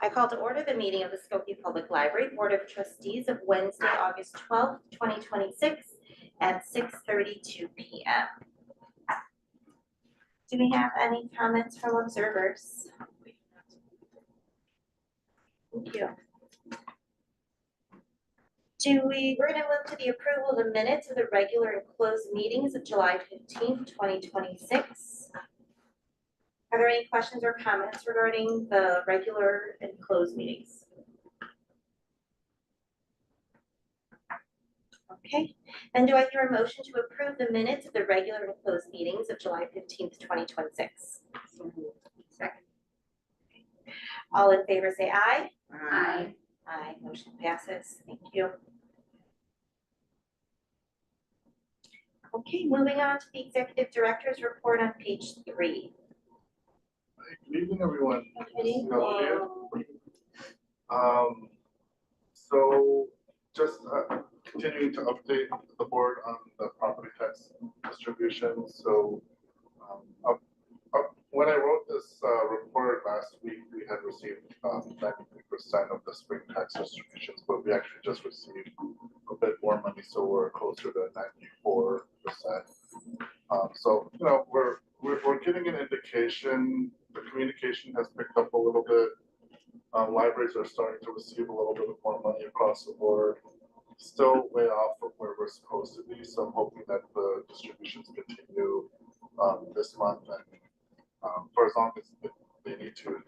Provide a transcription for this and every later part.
I call to order the meeting of the Skokie Public Library Board of Trustees of Wednesday, August 12th, 2026 at 6:32 p.m. Do we have any comments from observers? Thank you. We're going to move to the approval of the minutes of the regular and closed meetings of July 15th, 2026. Are there any questions or comments regarding the regular and closed meetings? Okay, then do I hear a motion to approve the minutes of the regular and closed meetings of July 15th, 2026? Second. All in favor say aye. Aye. Aye, motion passes. Thank you. Okay, moving on to the executive director's report on page 3. Good evening, everyone. Good evening. So just continuing to update the board on the property tax distribution. So when I wrote this report last week, we had received 93% of the spring tax distributions, but we actually just received a bit more money, so we're closer to 94%. So you know, we're getting an indication. The communication has picked up a little bit. Libraries are starting to receive a little bit more money across the board. Still way off from where we're supposed to be, so I'm hoping that the distributions continue this month and for as long as they need to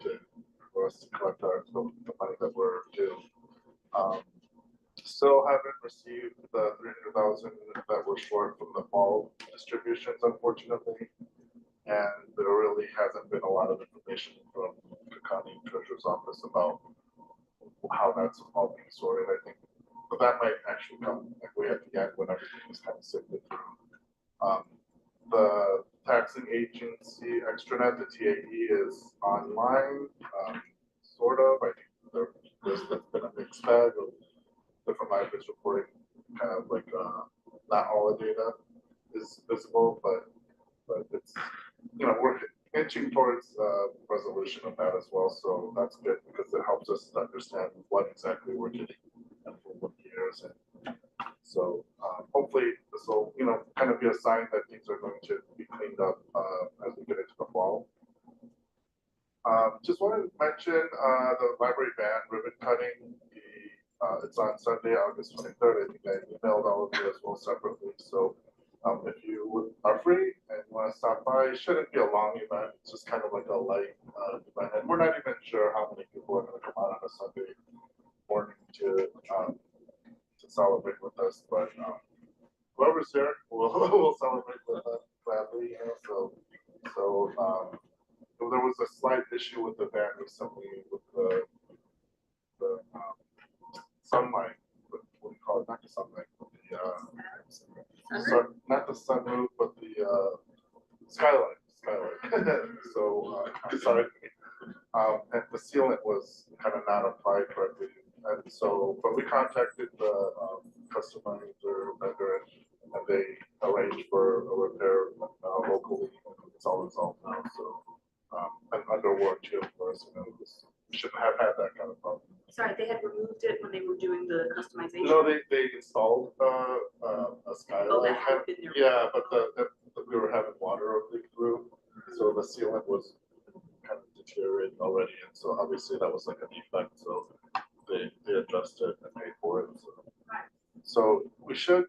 for us to collect the money that we're due. Still haven't received the 300,000 that we're short from the fall distributions, unfortunately. And there really hasn't been a lot of information from the county treasurer's office about how that's all being sorted. I think, but that might actually come like way at the end when everything is kind of sifted through. The taxing agency extranet, the TAE, is online, sort of. I think there's been a mixed bag of different libraries reporting kind of like not all the data is visible, but it's, you know, we're inching towards resolution of that as well. So that's good because it helps us to understand what exactly we're getting and for what years. And so hopefully this will, you know, kind of be a sign that things are going to be cleaned up as we get into the fall. Just wanted to mention the library band ribbon cutting. It's on Sunday, August 23rd. I think I emailed all of you as well separately. So if you are free and want to stop by, it shouldn't be a long event. It's just kind of like a light event. And we're not even sure how many people are going to come out on a Sunday morning to celebrate with us. But whoever's there will celebrate with us gladly. You know? So there was a slight issue with the band recently with the sunlight. What do you call it? Not the sunlight, but the not the sunroof, but the skylight. So sorry. And the sealant was kind of not applied correctly, and so but we contacted the customer vendor, and they arranged for a repair locally. It's all resolved now. So and under warranty, of course, you know, we shouldn't have had that kind of problem. Sorry, they had removed it when they were doing the customization. No, they installed a skylight. Oh, that had been there. Yeah, but we were having water leak through, so the sealant was kind of deteriorating already, and so obviously that was like a defect. So they adjusted and paid for it. So we should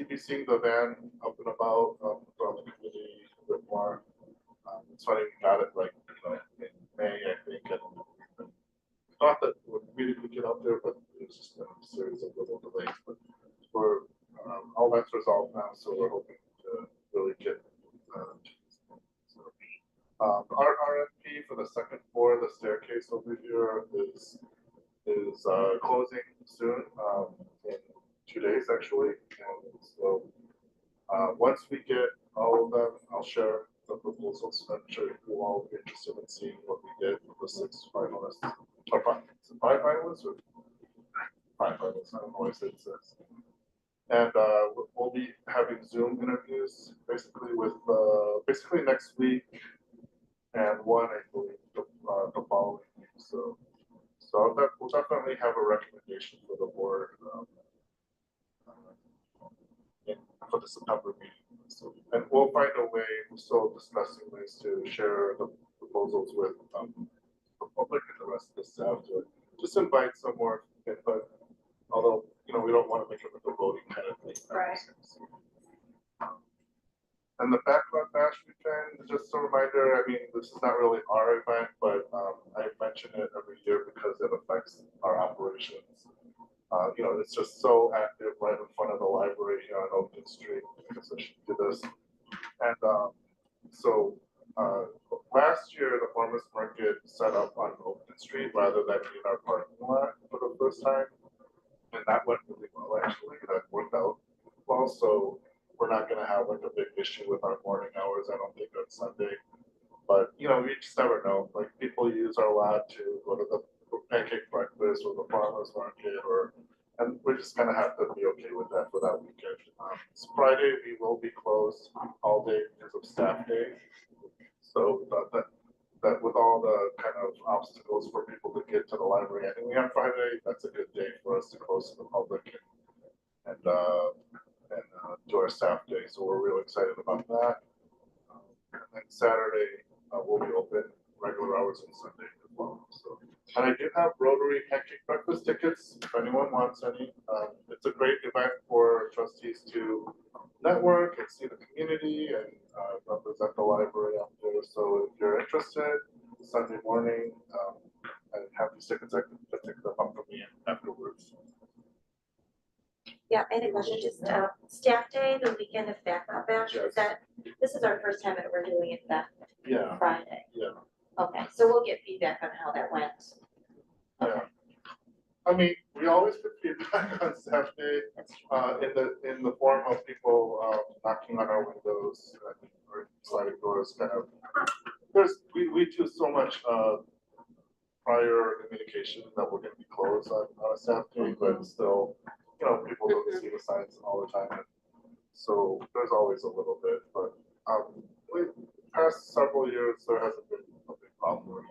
be seeing the van up and about from the community a bit more. It's funny, we got it like in May, I think, and thought that we really could get out there, but it was just a series of little delays. But we're all that's resolved now, so we're hoping to really get. Our RFP for the second floor, the staircase over here is closing soon, in 2 days actually. And so once we get all of them, I'll share the proposals. I'm sure you all will be interested in seeing what we did with the 6 finalists. Or 5 finalists or 5 finalists, I don't know what it says. And we'll be having Zoom interviews basically with basically next week, and one I believe the following week. So we'll definitely have a recommendation for the board for the September meeting. So, and we'll find a way, we're still discussing ways to share the proposals with the public and the rest of the staff to just invite some more input. Although, we don't want to make it like a voting kind of thing. Right. And the Backlot Bash weekend, just a reminder, this is not really our event, but I mention it every year because it affects our operations. It's just so active right in front of the library here on Oakton Street. I guess I should do this. And last year, the farmers market set up on Oakton Street rather than in our parking lot for the first time. And that went really well, actually. That worked out well. So we're not going to have like a big issue with our morning hours, I don't think, on Sunday. But, we just never know. Like, people use our lot to go to the pancake breakfast or the farmers market, and we just kind of have to be okay with that for that weekend. It's Friday, we will be closed all day because of staff day. So we thought that with all the kind of obstacles for people to get to the library anyway on Friday, that's a good day for us to close to the public and do our staff day. So we're really excited about that. And then Saturday we'll be open regular hours on Sunday as well. So, and I do have Rotary Pancake Breakfast tickets if anyone wants any. It's a great event for trustees to network and see the community and represent the library out there. So if you're interested, Sunday morning, I have these tickets. I can pick them up from me afterwards. Yeah, I had a question, just staff day, the weekend of Backlot Bash, Yes. this is our first time that we're doing it that Yeah, Friday. yeah, Okay, so we'll get feedback on how that went. yeah. We always get feedback on staff day in the form of people knocking on our windows or sliding doors. Kind of, we do so much prior communication that we're going to be closed on a staff day, but still, people don't see the signs all the time. And so there's always a little bit, but past several years there hasn't been a big problem.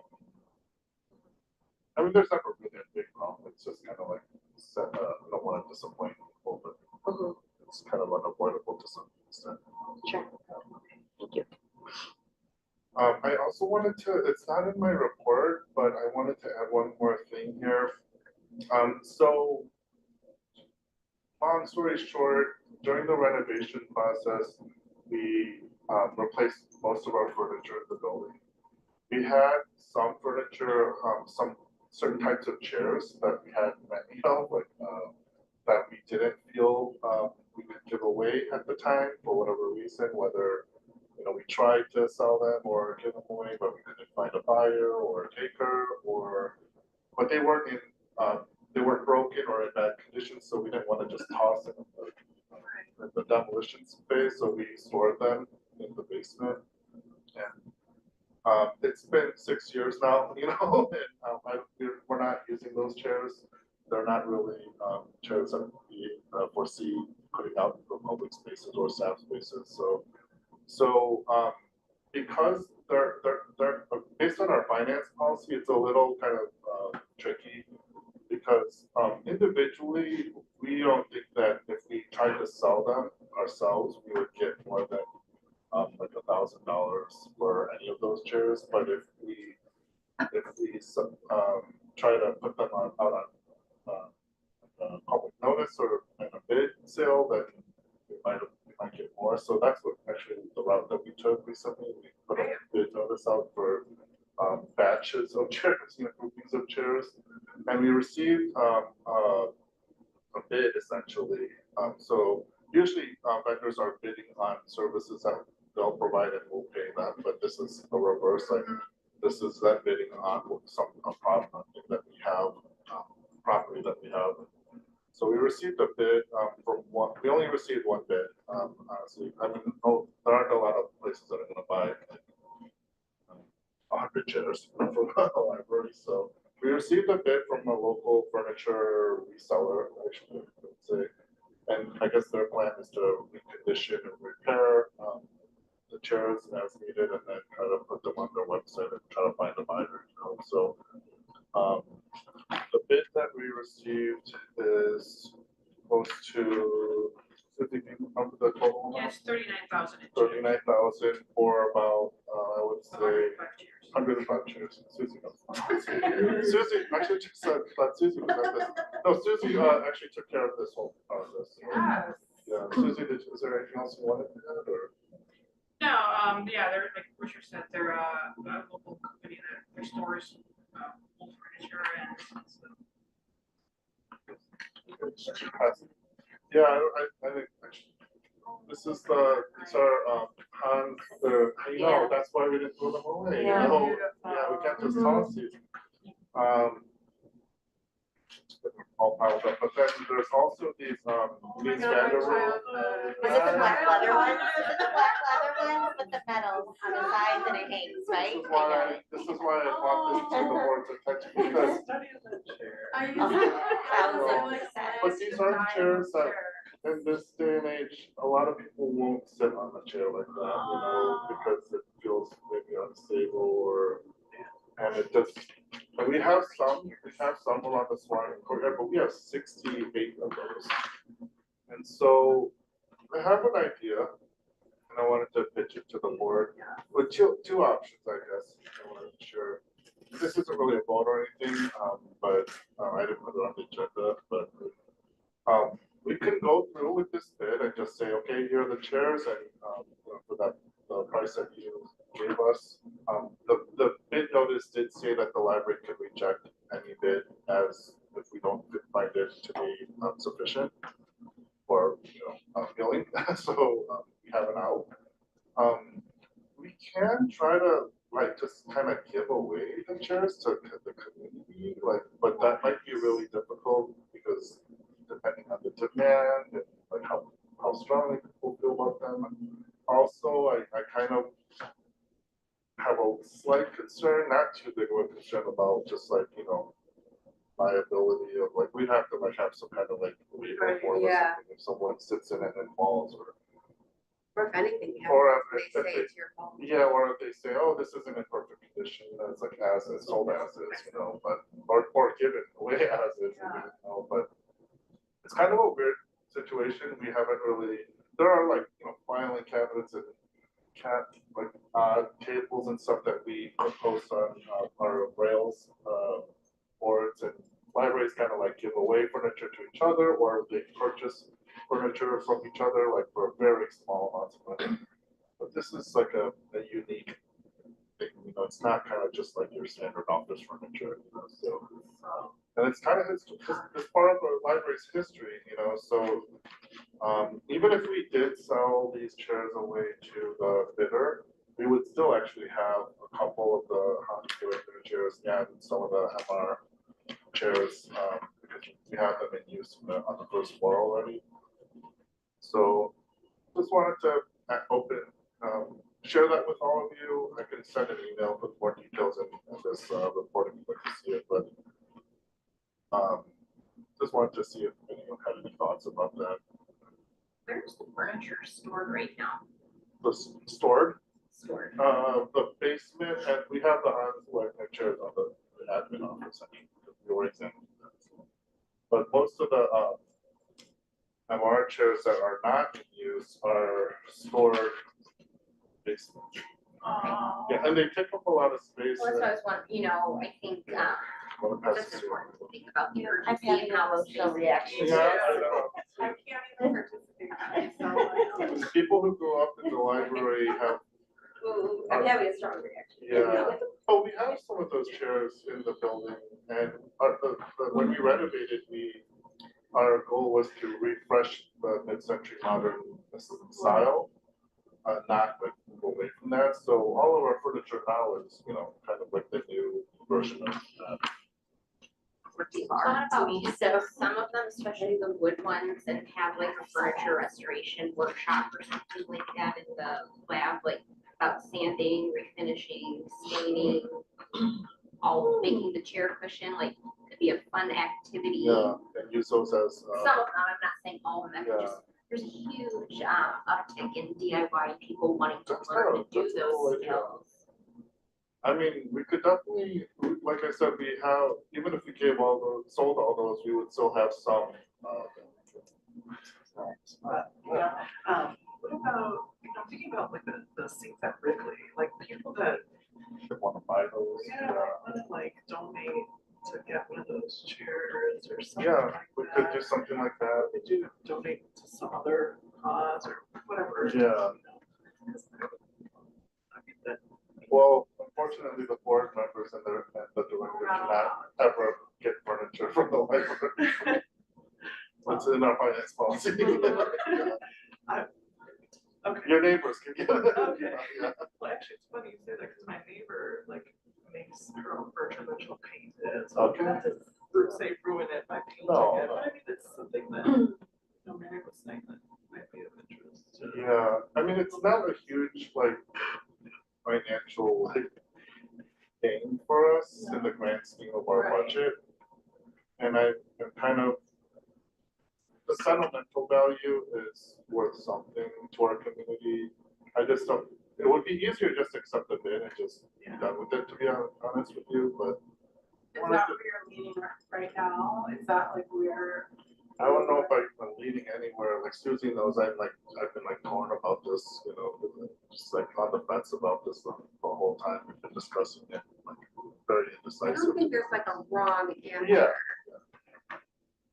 There's never really a big problem. It's just kind of like I don't want to disappoint people, but it's kind of unavoidable to some extent. Sure. Thank you. I also wanted to, it's not in my report, but I wanted to add one more thing here. So long story short, during the renovation process, we replaced most of our furniture in the building. We had some furniture, some certain types of chairs that we had many of, that we didn't feel we could give away at the time for whatever reason, whether we tried to sell them or give them away, but we couldn't find a buyer or a taker, but they weren't broken or in bad condition, so we didn't want to just toss them in the demolition space, so we stored them in the basement. And it's been 6 years now, and we're not using those chairs. They're not really chairs that we foresee putting out in the public spaces or staff spaces. So because they're based on our finance policy, it's a little kind of tricky because individually, we don't think that if we tried to sell them ourselves, we would get more than like $1,000 for any of those chairs. But if we try to put them out on public notice or in a bid sale, then we might get more. So that's what actually the route that we took recently. We put a bid notice out for batches of chairs, groupings of chairs, and we received a bid essentially. So usually vendors are bidding on services that they'll provide and we'll pay them, but this is the reverse. Like this is them bidding on a problem that we have, property that we have. So we received a bid from one. We only received one bid. Honestly, there aren't a lot of places that are going to buy 100 chairs from a library. So we received a bid from a local furniture reseller, actually, I would say. And I guess their plan is to recondition and repair the chairs as needed, and then try to put them on their website and try to find a buyer. So it's 39,000. 39,000 for about, I would say, 105 chairs. Susie knows. Susie actually just said that Susie was at this. No, Susie actually took care of this whole process. Yeah, Susie, is there anything else you wanted to add, or? No, yeah, they're, like Richard said, they're a local company that restores old furniture and so. Yeah, I think actually, these are Hans, I know, that's why we didn't throw them away, you Yeah. know? Yeah, we can't just toss these. All piled up, but then there's also these, these Vanderbilt. Was it the black leather ones? Was it the black leather ones with the medals on the sides and it hangs, right? This is why I brought this to the board's attention, because, but these aren't chairs that, in this day and age, a lot of people won't sit on a chair like that, you know, because it feels maybe unstable or, and it just, and we have some around the Swine courtyard, but we have 68 of those. And so I have an idea, and I wanted to pitch it to the board with two options, I guess. I wanted to share. This isn't really a vote or anything, but I didn't put it on the agenda, but we can go through with this bid and just say, okay, here are the chairs, and for that the price that you gave us. The bid notice did say that the library could reject any bid as if we don't find it to be sufficient or appealing. So we have an out. We can try to like just kind of give away the chairs to the community, like, but that might be really difficult because depending on the demand and like how strongly people feel about them. Also, I kind of have a slight concern, not too big of a concern about just like, liability of like, we'd have to like have some kind of like legal form or something if someone sits in it and falls or if anything or happens, if they they- say it's your fault. yeah, or if they say, oh, this isn't in perfect condition, it's like as is, sold as is, but, or given away as is, but it's kind of a weird situation. We haven't really, there are like, filing cabinets and tables and stuff that we post on our Rails boards, and libraries kind of like give away furniture to each other, or they purchase furniture from each other, like for very small amounts of money. But this is like a unique thing, it's not kind of just like your standard office furniture, so. And it's kind of it's part of our library's history, so even if we did sell these chairs away to the bidder, we would still actually have a couple of the Hans chairs and some of the MR chairs, because we have them in use on the first floor already. So just wanted to share that with all of you. I can send an email with more details in this report if you'd like to see it, but just wanted to see if anyone had any thoughts about that. Where's the furniture stored right now? The stored, Stored. the basement, and we have the Hans chairs on the admin office. We were examining that. But most of the MR chairs that are not in use are stored basement. Yeah, and they take up a lot of space. Well, that's what I was wondering, I think, Well, the that's past- important to think about the I'm urgency having and an how emotional reaction. Yeah, I know. I can't even participate in myself. People who grew up in the library have, I'm having a strong reaction. yeah. Oh, we have some of those chairs in the building, and when we renovated, our goal was to refresh the mid-century modern style, not like move away from that. So all of our furniture now is, kind of like the new version of that. Thought about so some of them, especially the wood ones, and have like a furniture restoration workshop or something like that in the lab, like about sanding, refinishing, staining, all making the chair cushion, like could be a fun activity. Yeah, and use those as, Some of them, I'm not saying all of them, but just, there's a huge uptick in DIY people wanting to That's learn cool. to do That's those cool idea. skills. I mean, we could definitely, like I said, we have, even if we gave sold all those, we would still have some. what about, I'm thinking about like the seats at Wrigley, like people that, They wanna buy those, yeah, wanna like donate to get one of those chairs or something Yeah, like we could that. do something like that. They do donate to some other cause or whatever. Yeah. you know, 'cause I mean, that. Well, unfortunately, the board members and the director cannot ever get furniture from the library. It's in our finance policy. Okay. Your neighbors can get it. Okay. Yeah. Well, actually, it's funny you say that because my neighbor like makes her own furniture that she'll paint it. So Okay. not to say ruin it by painting No, it, no. but I mean, it's something that, you know, Mary was saying that might be of interest. to- Yeah, I mean, it's not a huge, like, financial, like, thing for us in the grand scheme of our Right. budget. And I am kind of, the sentimental value is worth something to our community. I just don't, it would be easier just to accept the bid and just be Yeah. done with it, to be honest with you, but Is that where you're leaning right now? Is that like where? I don't know if I'm leading anywhere, like Susie knows, I've been like torn about this, you know, just like on the fence about this the whole time, we've been discussing it, like, very I indecisive. don't think there's like a wrong answer. Yeah.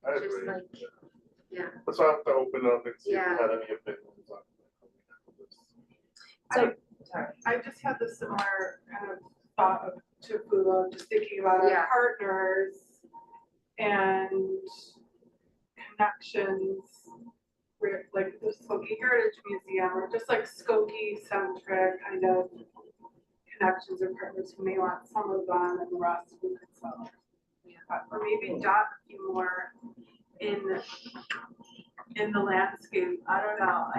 I It's just agree, like, yeah. that's why I have to open it up and see if Yeah. you had any opinions on this. I just had the similar kind of thought of to Fula, just thinking about our Yeah. partners and connections. Where like the Skokie Heritage Museum or just like Skokie centric kind of connections or partners who may want some of them and the rest we could sell. Or maybe dot a few more in the landscape. I don't know.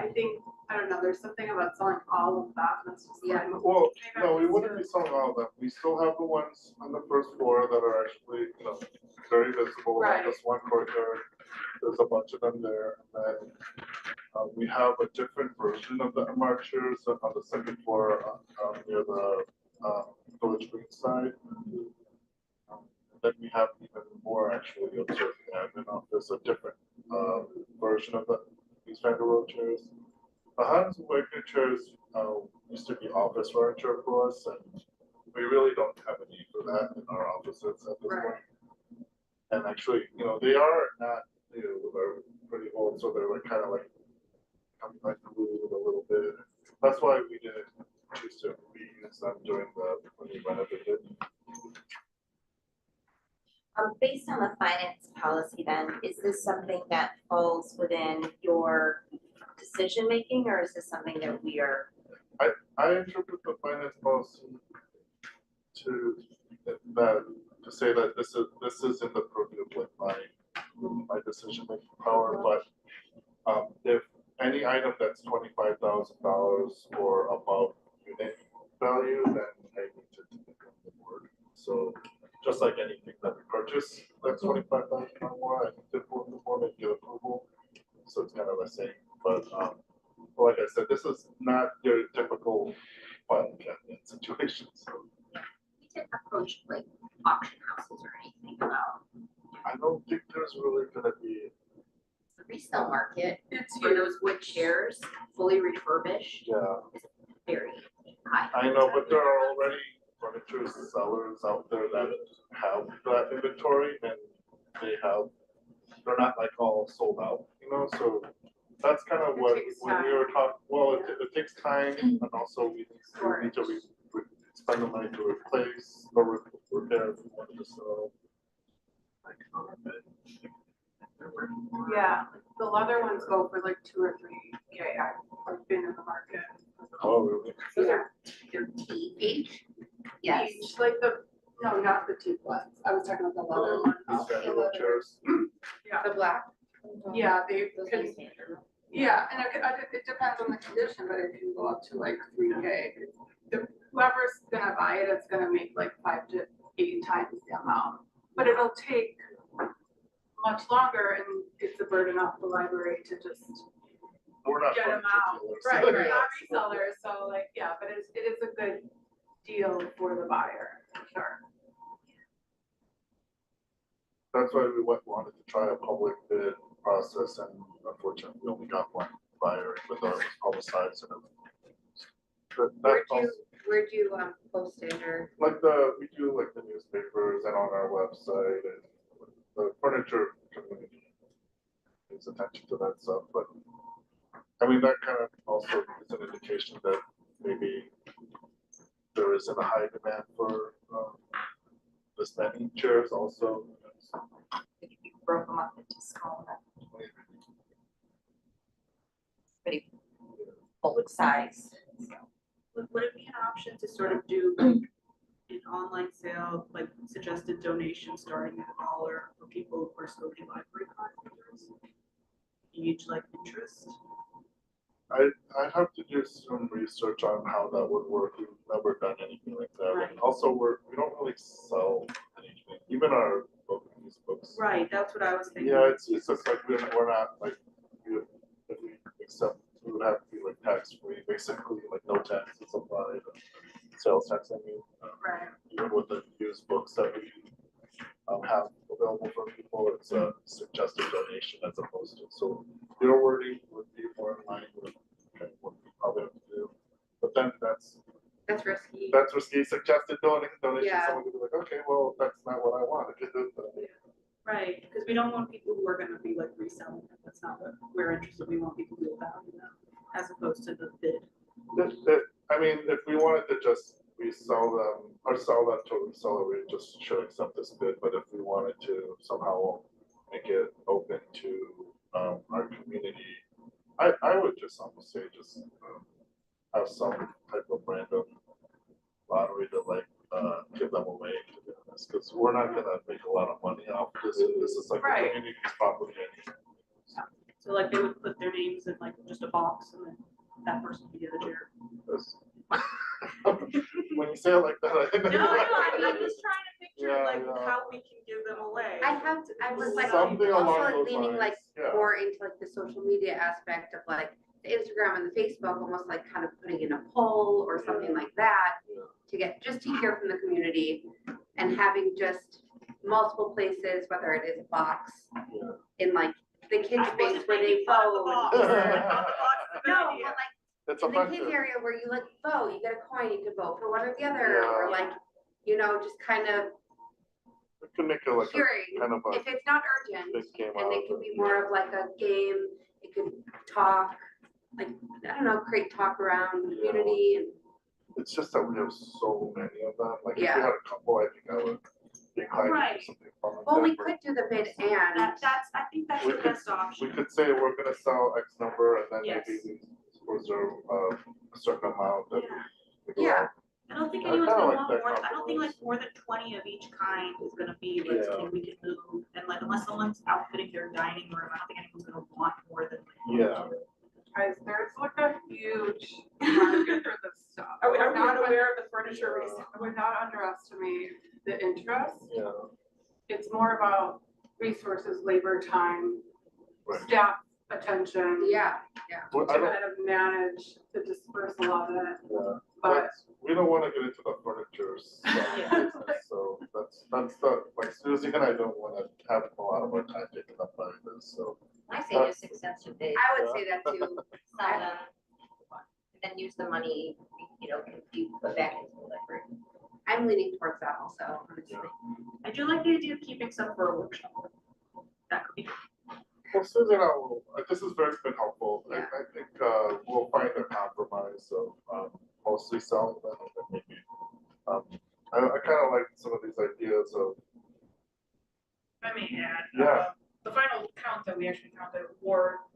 I don't know, there's something about selling all of that, and that's just Yeah. like. Well, maybe no, I'm we just wouldn't doing- be selling all of them, we still have the ones on the first floor that are actually, you know, very visible around Right. this one courtyard. There's a bunch of them there, and then, we have a different version of the marchers on the second floor, near the, Village Green side. Then we have even more actually observing admin office, a different, version of these Van der Rohe chairs. The Hans Wegner chairs, used to be office furniture for us, and we really don't have a need for that in our offices at this Right. point. And actually, you know, they are not, you know, they're pretty old, so they're like kind of like coming like glued a little bit. That's why we didn't choose to reuse them during when we renovated. Based on the finance policy then, is this something that falls within your decision-making, or is this something that we are? I interpret the finance policy to to say that this is in the purview of like my decision-making power, but if any item that's $25,000 or above unit value, then I need to take it on the board. So just like anything that we purchase, that's 25,000 or more, I need to put the board and get approval. So it's kind of the same, but like I said, this is not your typical file cabinet situation, so We didn't approach like auction houses or anything about I don't think there's really gonna be, the resale market It's for huge. those wood chairs, fully refurbished, yeah, very high. I know, but there are already furniture sellers out there that have that inventory and they're not like all sold out, you know, so that's kind of It what, takes when we were talking, well, it takes time and also we need to spend the money to replace or repair if we wanted to sell. Like, yeah, the leather ones go for like 2 or 3K. I've been in the market. Oh, really? Those are your each? Yes. Each, like no, not the teak ones. I was talking about the leather one. These Van der Rohe chairs. The black? Yeah, they Those can, are standard. yeah, and it depends on the condition, but it can go up to like 3K. Whoever's gonna buy it, it's gonna make like 5 to 8 times the amount. But it'll take much longer and it's a burden off the library to just We're not get them furniture out. dealers. Right, we're not resellers, so like, yeah, but it is a good deal for the buyer, for sure. That's why we wanted to try a public bid process and unfortunately we only got one. flyer with our publicized and everything. But Where'd that's you, where'd you, post it or? like we do like the newspapers and on our website and the furniture community pays attention to that stuff, but I mean, that kind of also is an indication that maybe there isn't a high demand for this many chairs also. If you broke them up into smaller, pretty bulk size. Would it be an option to sort of do like an online sale, like suggested donations starting at $1 for people who are Skokie library card holders? Gauge like interest? I'd have to do some research on how that would work. We've never done anything like that. Right. And also, we don't really sell anything, even our these books. Right, that's what I was thinking. Yeah, it's just like we're not like, if we accept, we would have to be like tax free, basically, like no taxes applied, sales tax, I mean. Right. Even with the used books that we have available for people, it's a suggested donation as opposed to, so your wording would be more in line with kind of what we probably have to do. But then that's risky. risky, suggested donation, Yeah. someone could be like, okay, well, that's not what I wanted to do. Right, because we don't want people who are gonna be like reselling it, that's not what we're interested, we want people who will value them, as opposed to the bid. I mean, if we wanted to just resell them, or sell that to a reseller, we just should accept this bid, but if we wanted to somehow make it open to, our community, I would just almost say just, have some type of random lottery to like, give them away, to be honest, because we're not gonna make a lot of money off this, this is like the Right. community's property anyway. So like they would put their names in like just a box and then that person would get a chair. This- When you say it like that, I think. No, I mean, I'm just trying to picture Yeah, like yeah. how we can give them away. I was like Something along also like those leaning like lines, yeah. more into like the social media aspect of like the Instagram and the Facebook, almost like kind of putting in a poll or something like that Yeah. to get, just to hear from the community and having just multiple places, whether it is a box Yeah. in like the kids I space wasn't where they making fun of the vote. box. or- I thought the box was a good No, idea. but like It's in the kids effective. area where you like vote, you get a coin, you can vote for one or the other, Yeah. or like, you know, just kind of We can make it like a hearing, kind of a if it's not urgent, big game and out it of could it. be more of like a game, it could talk, like, I don't know, create talk around the Yeah. community and. It's just that we have so many of them, like if we Yeah. had a couple, I think I would be inclined to Right. do something fun like Well, that. we but could do the bid and, I think that's We the could- best option. We could say we're gonna sell X number and then Yes. maybe we reserve a certain amount that Yeah. we go Yeah. out. I don't think I anyone's kinda gonna like want that more, I don't think like compromise. more than 20 of each kind is gonna be like Yeah. something we can move. And like unless someone's outfitting their dining room, I don't think anyone's gonna want more than like. Yeah. Guys, there's like a huge market for this stuff. Are we Not unaware of the furniture Yeah. resale? I would not underestimate the interest. Yeah, It's more about resources, labor, time, Right. staff attention. yeah, well, To I don't, kind of manage the dispersal of it, yeah, but we don't wanna get into the furniture Yeah. business, so that's the, like Susie and I don't wanna have a lot of our time taken up by this, so. I say just accept a bid, I would say that too. sell them, and then use the money, you know, can be put back into the library. I'm leaning towards that also, honestly. I do like the idea of keeping some for a workshop. That could be. Well, Susan, and I will, this has been helpful. Yeah. I think we'll find a compromise of mostly selling them and then maybe, I kind of like some of these ideas of, I may add, Yeah. the final count that we actually counted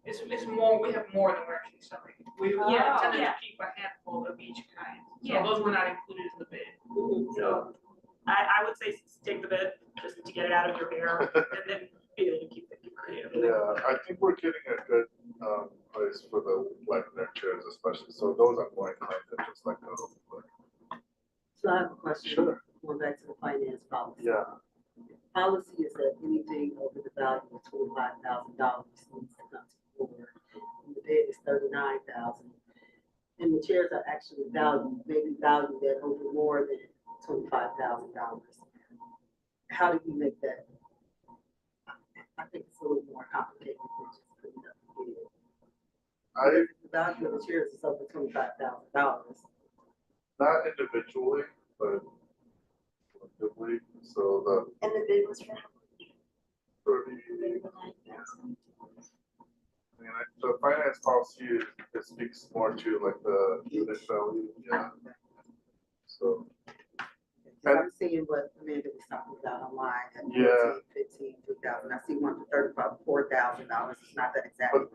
is more, we have more than we're actually selling. We Yeah, intended yeah. to keep a handful of each kind, so Yeah. those were not included in the bid. So I would say take the bid, just to get it out of your hair and then be able to keep thinking creatively. yeah, I think we're getting a good place for the webinar chairs especially, so those I'm more inclined to just let go. But So I have a question. Sure. Going back to the finance policy. Yeah, Policy is that anything over the value of $25,000 needs to come to the board. And the bid is $39,000. And the chairs are actually valued, maybe valued at over more than $25,000. How do you make that? I think it's a little more complicated than just putting up the bid. I, The value of the chairs is over $25,000. not individually, but collectively, so the And the bid was for how 30, the finance policy, it speaks more to like the unit value, yeah. So, Cause I'm seeing what Amanda was talking about online, at Yeah. 15, 2,000. I see one for $4,000. It's not that exact one.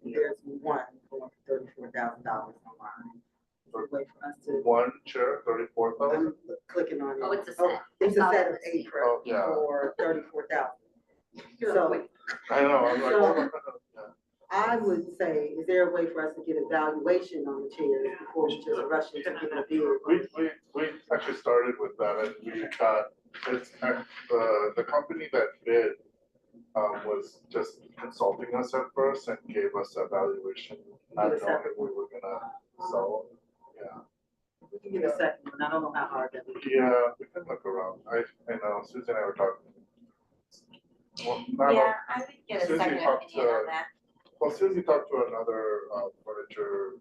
And there's one for $34,000 online. Is there a way for us to, one chair, 34,000? I'm clicking on it. Oh, it's a set. It's a all set in of the 8 same. Oh, yeah. for 34,000. So I know, I'm like, So- yeah. I would say, is there a way for us to get a valuation on the chairs before we just rush into getting a bid? We actually started with that, and we got, the company that bid, was just consulting us at first and gave us a valuation, not knowing if we were gonna sell, yeah. We can get a second one. I don't know how hard that would be. Yeah, we can look around, I know, Susan and I were talking. Well, not, Yeah, I would get a Susie second talked opinion to- on that. well, Susie talked to another, furniture,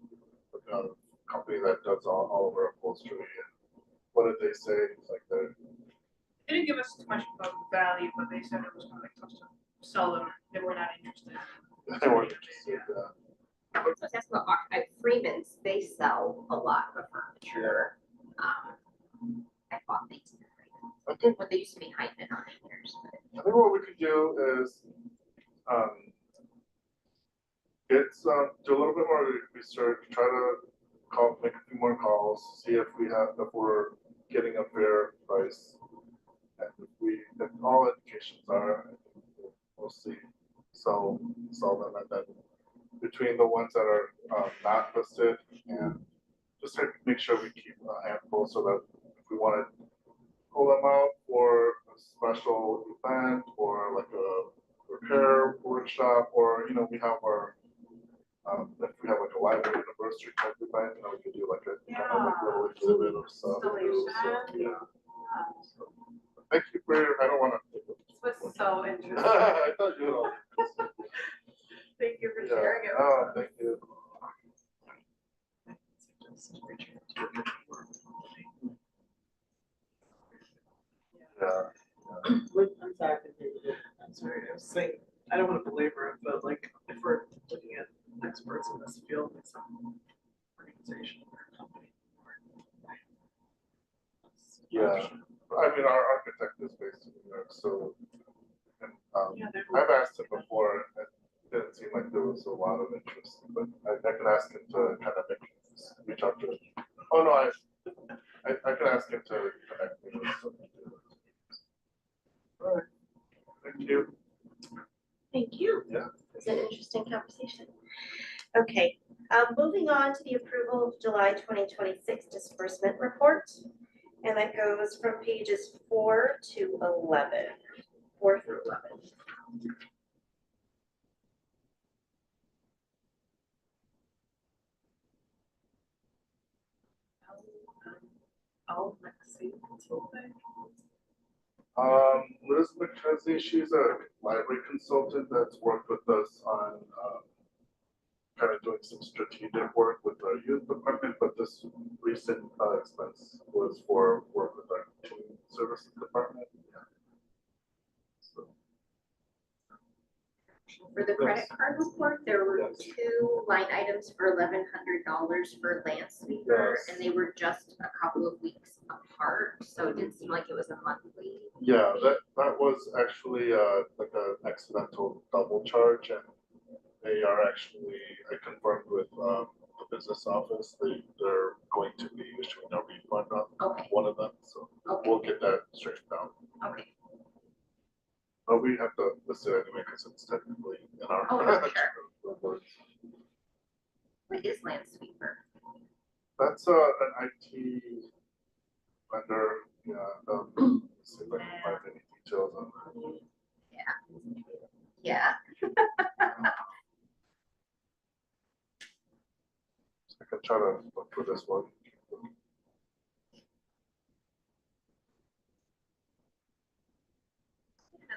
company that does all of our upholstery, and what did they say? It's like they're, They didn't give us too much of value, but they said it was gonna like tough to sell them, they were not interested. they weren't interested, So I was asking about Freeman's, they sell a lot of furniture. I bought these. I think, What they used to be Hyman on theirs, but I think what we could do is, do a little bit more research, try to make a few more calls, see if we're getting a fair price. And if all indications are, we'll see, sell them, and then between the ones that are, not listed, and just to make sure we keep a handful, so that if we wanna pull them out for a special event, or like a repair workshop, or, we have our, if we have like a library anniversary type event, we could do like a kind of like little exhibit or stuff. Installation. Yeah. So, thank you for your, I don't wanna. This was so interesting. I thought you know. Thank you for Yeah. sharing it. Oh, thank you. Yeah. I'm sorry. continue. I'm sorry, I was saying, I don't want to belabor it, but like, if we're looking at experts in this field, like some organization or company. Yeah. I mean, our architect is based in New York, so, and, Yeah, they're. I've asked him before, and it didn't seem like there was a lot of interest, but I can ask him to kind of reach out to. Oh, no, I can ask him to connect me with something. All right, thank you. Thank you. Yeah. It's an interesting conversation. Okay, moving on to the approval of July 2026 disbursement report. And that goes from pages 4 to 11, 4 through 11. Oh, Lexi consulting. Liz McKenzie, she's a library consultant that's worked with us on, kind of doing some strategic work with our youth department, but this recent, expense was for work with our teen services department. Yeah. So, for the credit Yes. card report, there were Yes. 2 line items for $1,100 for land sweeper, Yes. and they were just a couple of weeks apart, so it didn't seem like it was a monthly. yeah, that was actually, like an accidental double charge, and they are actually, I confirmed with, the business office, they're going to be issuing a refund on Okay, one of them, so okay, we'll get that straightened out. okay. But we have to list it anyway, because it's technically in our. Oh, no, sure. reports. What is land sweeper? That's, an IT vendor, yeah, let's see if I can find any details on that. Yeah, I can try to look for this one.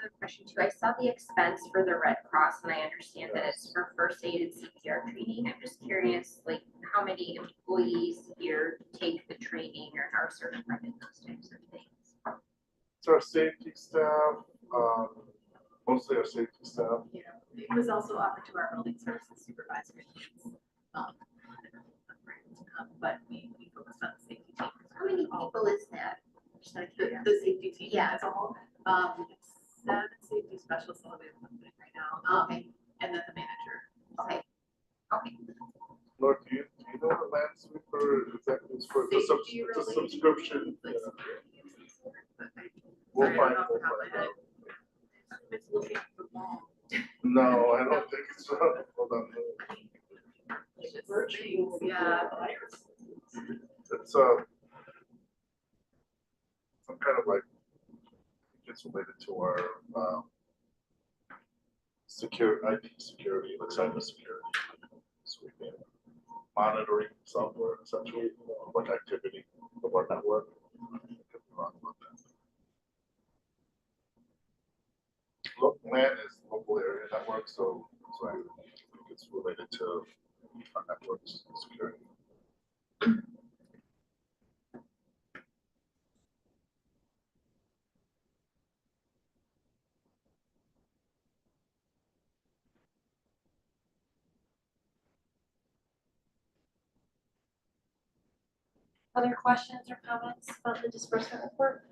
and other question too. I saw the expense for the Red Cross and I understand that it's for first aid and CPR training. I'm just curious, like, how many employees here take the training or are certified in those types of things? It's our safety staff, mostly our safety staff. It was also offered to our building services supervisors. But we focused on the safety team. How many people is that? Just out of The curiosity. safety team Yeah. as a whole, it's 7 safety specialists that we have right now, Okay. and then the manager. Okay. Okay. Lord, do you know the land sweeper exactly is for the Safety the related, subscription? like, Yeah. but We'll I don't find, know off we'll the top of find my head. out. It's looking at the wall. No, I don't think so. Hold on. It's just things, yeah. It's some kind of like, it's related to our, IT security, like cyber security. Sweeping, monitoring software essentially, like activity of our network. I could be wrong about that. Look, LAN is local area network, so I think it's related to our network's security. Other questions or comments about the disbursement report?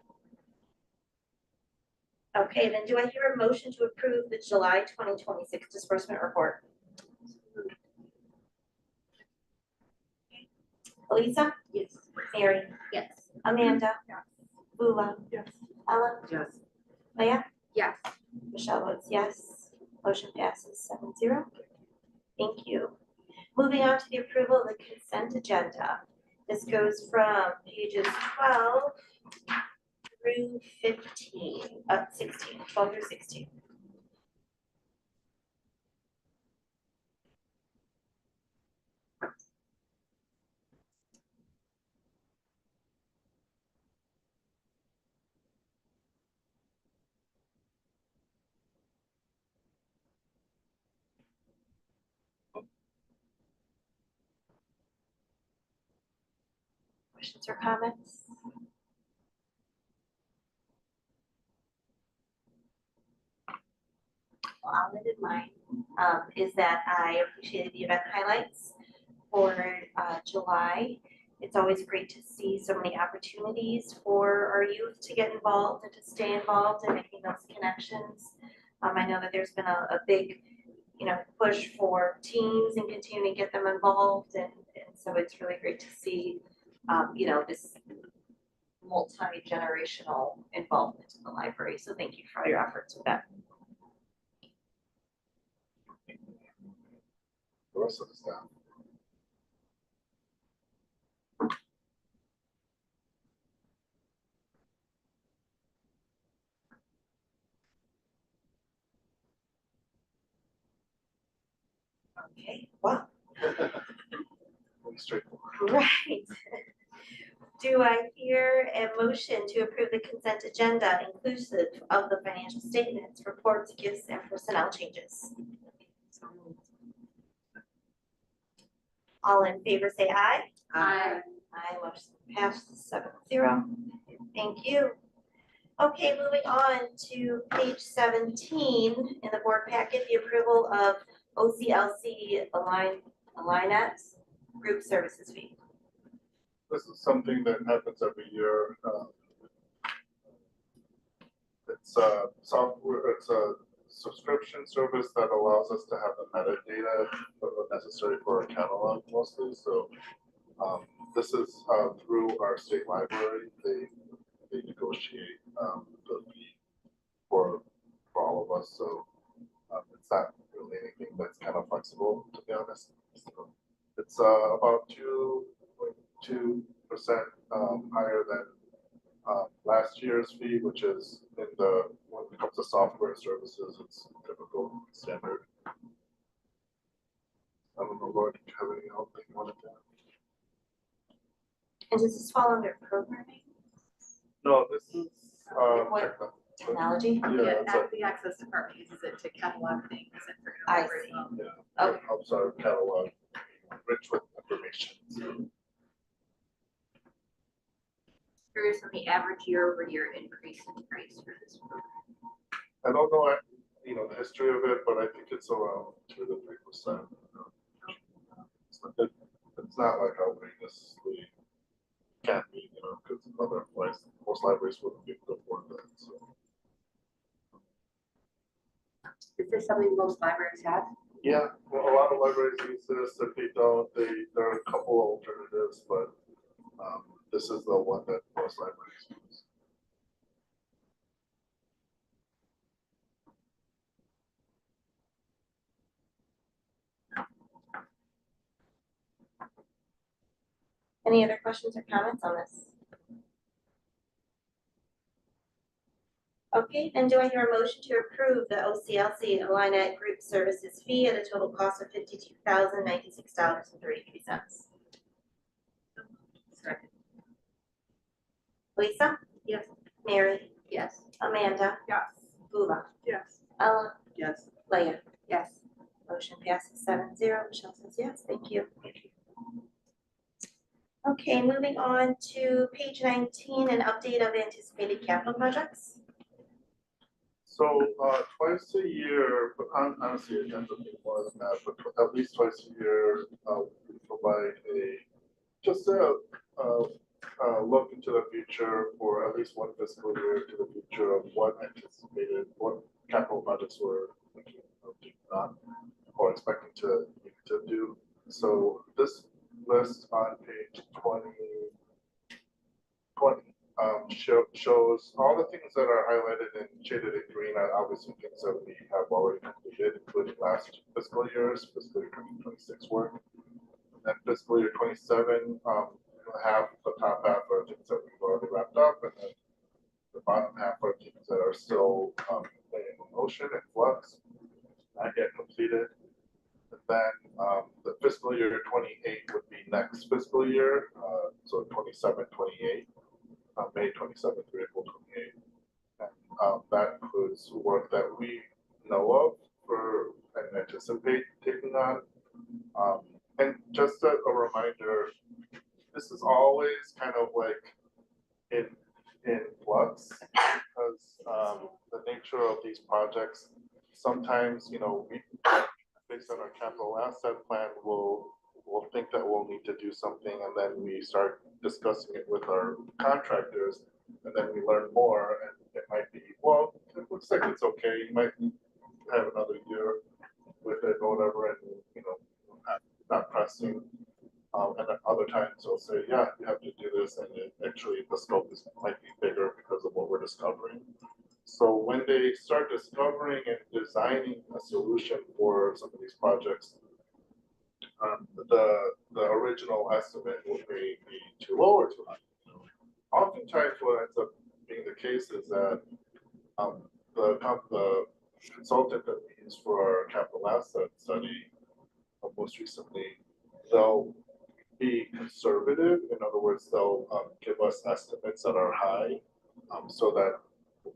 Okay, then do I hear a motion to approve the July 2026 disbursement report? Elisa? Yes. Mary? Yes. Amanda? Bula? Yes. Ellen? Yes. Leah? Yes. Michelle votes yes. Motion passes 7-0. Thank you. Moving on to the approval of the consent agenda. This goes from pages 12 through 12 through 16. Questions or comments? Well, I'll end mine, is that I appreciated the event highlights for July. It's always great to see so many opportunities for our youth to get involved and to stay involved and making those connections. I know that there's been a big, push for teams and continuing to get them involved, and so it's really great to see, this multi-generational involvement in the library. So thank you for all your efforts with that. The rest of the staff. Okay, well, Pretty straightforward. right. Do I hear a motion to approve the consent agenda inclusive of the financial statements, reports, gifts, and personnel changes? All in favor say aye. Aye. Aye, motion passes 7-0. Thank you. Okay, moving on to page 17 in the board packet, the approval of OCLC Alignat Group Services Fee. This is something that happens every year. It's a software, it's a subscription service that allows us to have the metadata necessary for our catalog mostly. So this is through our state library. They negotiate the fee for all of us. So it's not really anything that's kind of flexible, to be honest. So it's about 2.2% higher than last year's fee, which is when it comes to software services, it's typical standard. I don't know, Laura, did you have anything else that you wanted to add? And does this fall under programming? No, this is What? technology. Yeah, it's like, The access department uses it to catalog things and for I library. see. yeah, Okay. it helps our catalog rich with information. So, Curious on the average year-over-year increase in price for this program. I don't know, the history of it, but I think it's around 2 to 3%. It's not like outrageously can't be, because otherwise most libraries wouldn't be able to afford that, so. Is this something most libraries have? Yeah, well, a lot of libraries use this. If they don't, there are a couple alternatives, but this is the one that most libraries use. Any other questions or comments on this? Okay, then do I hear a motion to approve the OCLC Illini Group Services fee at a total cost of $52,096.33? Second. Lisa? Yes. Mary? Yes. Amanda? Yes. Bula? Yes. Ella? Yes. Leah? Yes. Motion passes 7-0. Michelle says yes, thank you. Okay, moving on to page 19, an update of anticipated capital projects. So twice a year, but honestly, it ends up being more than that, but at least twice a year, we provide just a look into the future for at least one fiscal year to the future of what capital projects we're thinking of doing on or expecting to do. So this list on page 20 shows all the things that are highlighted and shaded in green are obviously things that we have already completed, including last fiscal year's fiscal year 2026 work. And fiscal year 27, half the top half are things that we've already wrapped up, and then the bottom half are things that are still in motion and flux, not yet completed. And then the fiscal year 28 would be next fiscal year, so 27, 28. May 27th through April 28th. And that includes work that we know of and anticipate taking on. And just a reminder, this is always kind of like in flux because the nature of these projects, sometimes, we, based on our capital asset plan, we'll think that we'll need to do something, and then we start discussing it with our contractors, and then we learn more, and it might be, well, it looks like it's okay, you might have another year with it or whatever, and not pressing. And then other times they'll say, yeah, you have to do this, and actually the scope might be bigger because of what we're discovering. So when they start discovering and designing a solution for some of these projects, the original estimate may be too low or too high. Oftentimes, what ends up being the case is that the consultant that we use for our capital asset study, most recently, they'll be conservative. In other words, they'll give us estimates that are high, so that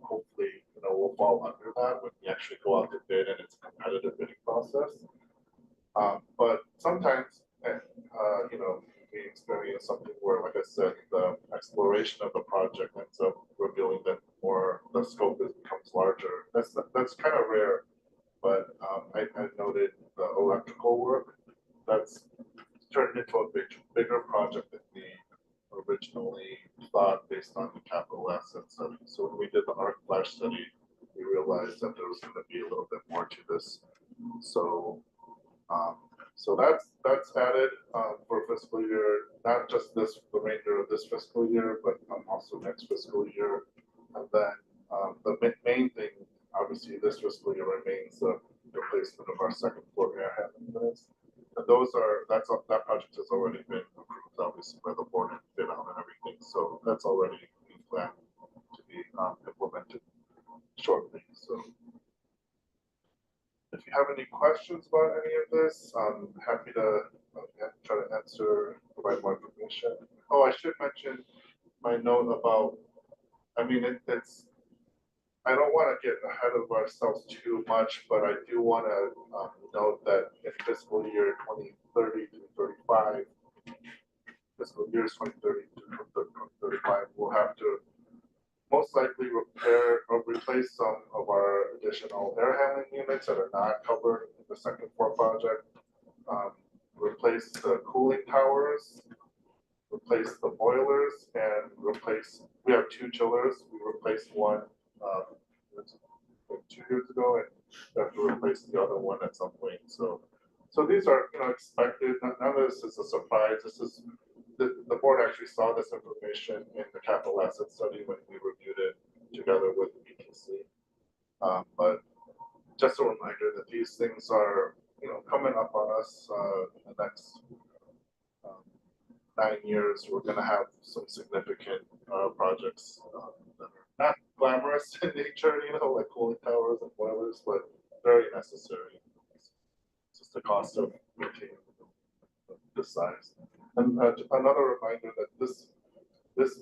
hopefully, we'll fall under that when we actually go out to bid and it's a competitive bidding process. But sometimes, we experience something where, like I said, the exploration of the project ends up revealing that the scope becomes larger. That's kind of rare, but I noted the electrical work that's turned into a bigger project than we originally thought based on the capital asset study. So when we did the arc flash study, we realized that there was going to be a little bit more to this. So that's added for fiscal year, not just the remainder of this fiscal year, but also next fiscal year. And then the main thing, obviously, this fiscal year remains the replacement of our second floor air handling units. And that project has already been approved, obviously, by the board and bid on and everything. So that's already being planned to be implemented shortly. So if you have any questions about any of this, I'm happy to try to answer, provide more information. Oh, I should mention my note about, I don't wanna get ahead of ourselves too much, but I do wanna, note that in fiscal year 2030 to 35, fiscal years 2030 to 2035, we'll have to most likely repair or replace some of our additional air handling units that are not covered in the second floor project. Replace the cooling towers, replace the boilers, and we have 2 chillers. We replaced one, like 2 years ago, and we have to replace the other one at some point. So these are, expected. None of this is a surprise. This is, the board actually saw this information in the capital asset study when we reviewed it together with BTC. But just a reminder that these things are, coming up on us in the next 9 years. We're gonna have some significant projects that are not glamorous in nature, like cooling towers and boilers, but very necessary. It's just the cost of maintaining this size. And another reminder that this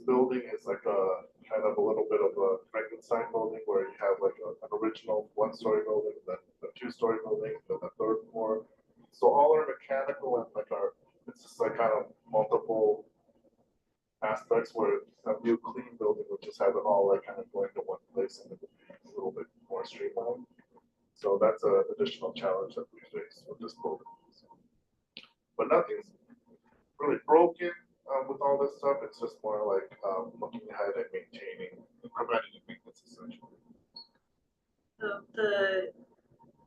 building is like a kind of a little bit of a Frankenstein building where you have like an original 1-story building, then a 2-story building, then a 3rd floor. So all our mechanical and it's just like kind of multiple aspects where a new clean building would just have it all like kind of going to one place and it would be a little bit more streamlined. So that's an additional challenge that we face with this building. But nothing's really broken with all this stuff. It's just more like looking ahead and maintaining, preventing maintenance essentially. The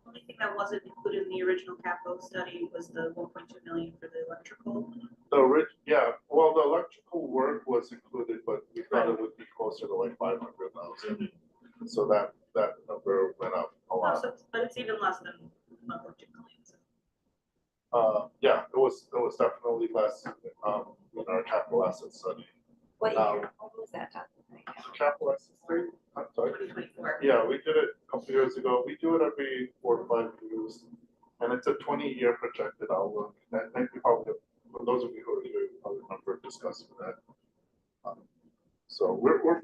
only thing that wasn't included in the original capital study was the 1.2 million for the electrical. Well, the electrical work was included, but we thought it would be closer to like 500,000. So that number went up a lot. But it's even less than 1.2 million. Yeah, it was definitely less in our capital asset study. What year, what was that done? Capital asset study, I'm sorry. 2024. Yeah, we did it a couple years ago. We do it every 4 to 5 years, and it's a 20-year projected outlook. And I think we probably, for those of you who are here, you probably remember discussing that. So we're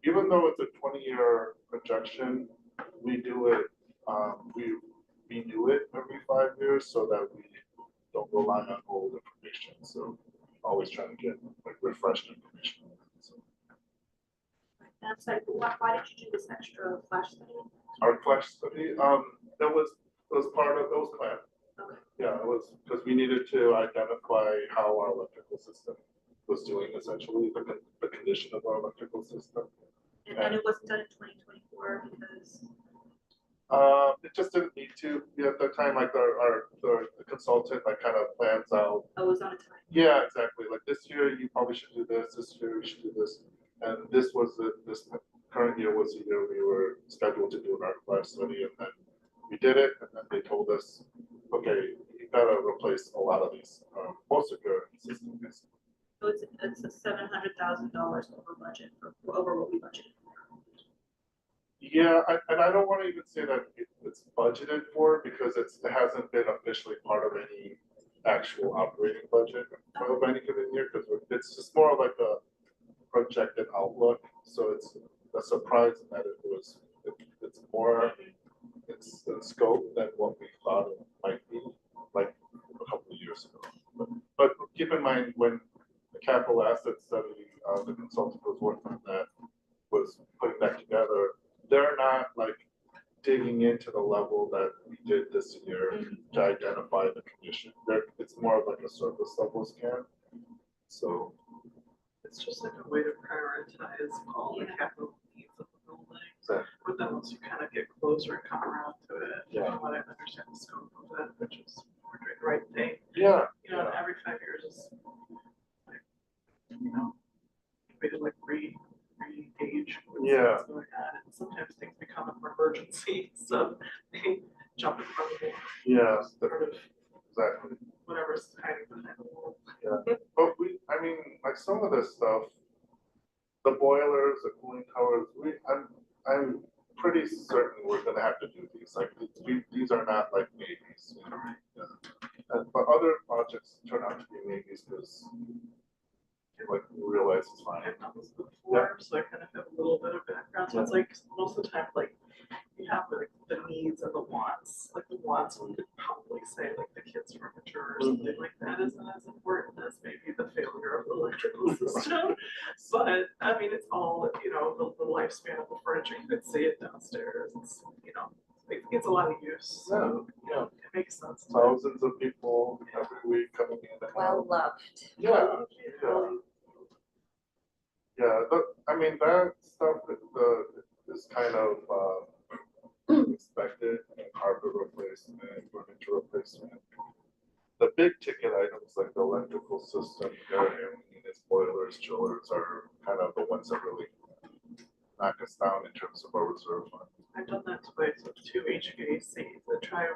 even though it's a 20-year projection, we do it. We renew it every 5 years so that we don't rely on old information. So always trying to get like refreshed information. So. And I'm sorry, but why did you do this extra flash study? Our flash study, that was part of those plans. Okay. Yeah, it was because we needed to identify how our electrical system was doing, essentially the condition of our electrical system. And it wasn't done in 2024 because. It just didn't need to. At the time, like the consultant like kind of plans out. Oh, it was on a time. Yeah, exactly. Like this year, you probably should do this. This year, you should do this. And this current year was the year we were scheduled to do an art class study, and then we did it. And then they told us, okay, you gotta replace a lot of these, most of your systems. So it's a $700,000 over budget over what we budgeted. Yeah, and I don't want to even say that it's budgeted for because it hasn't been officially part of any actual operating budget of any given year because it's just more like a projected outlook. So it's a surprise that it's more it's in scope than what we thought it might be like a couple of years ago. But keep in mind when the capital asset study, the consultant was working on that, was putting that together. They're not like digging into the level that we did this year to identify the condition. It's more of like a surface level scan. So it's just like a way to prioritize all the capital needs of the building. Exactly. But then once you kind of get closer and come around to it, you Yeah. want to understand the scope of it, which is we're doing the right thing. yeah, Every 5 years is like, we could like re-engage with Yeah. what's going on. And sometimes things become an emergency, so they jump in front of it. yeah, Sort of exactly. whatever's hiding behind the wall. But like some of this stuff, the boilers, the cooling towers, I'm pretty certain we're gonna have to do these. Like these are not like maybes, but other projects turn out to be maybes because like we realize it's fine. I've done this before, so I kind of have a little bit of background. So it's like most most of the time, like, you have like the needs and the wants, like the wants would probably say like the kids' furniture or something like that isn't as important as maybe the failure of the electrical system. But I mean, it's all, you know, the lifespan of the furniture, you could see it downstairs, it's, you know, it gets a lot of use, so, you know, it makes sense. to- Thousands of people every week coming in and Well out. loved. Yeah, yeah. Yeah, I mean, that stuff is kind of expected, carpet replacement, furniture replacement. The big ticket items like the electrical system, air handling, boilers, chillers are kind of the ones that really knock us down in terms of our reserve fund. I've done that twice with 2 HVACs that try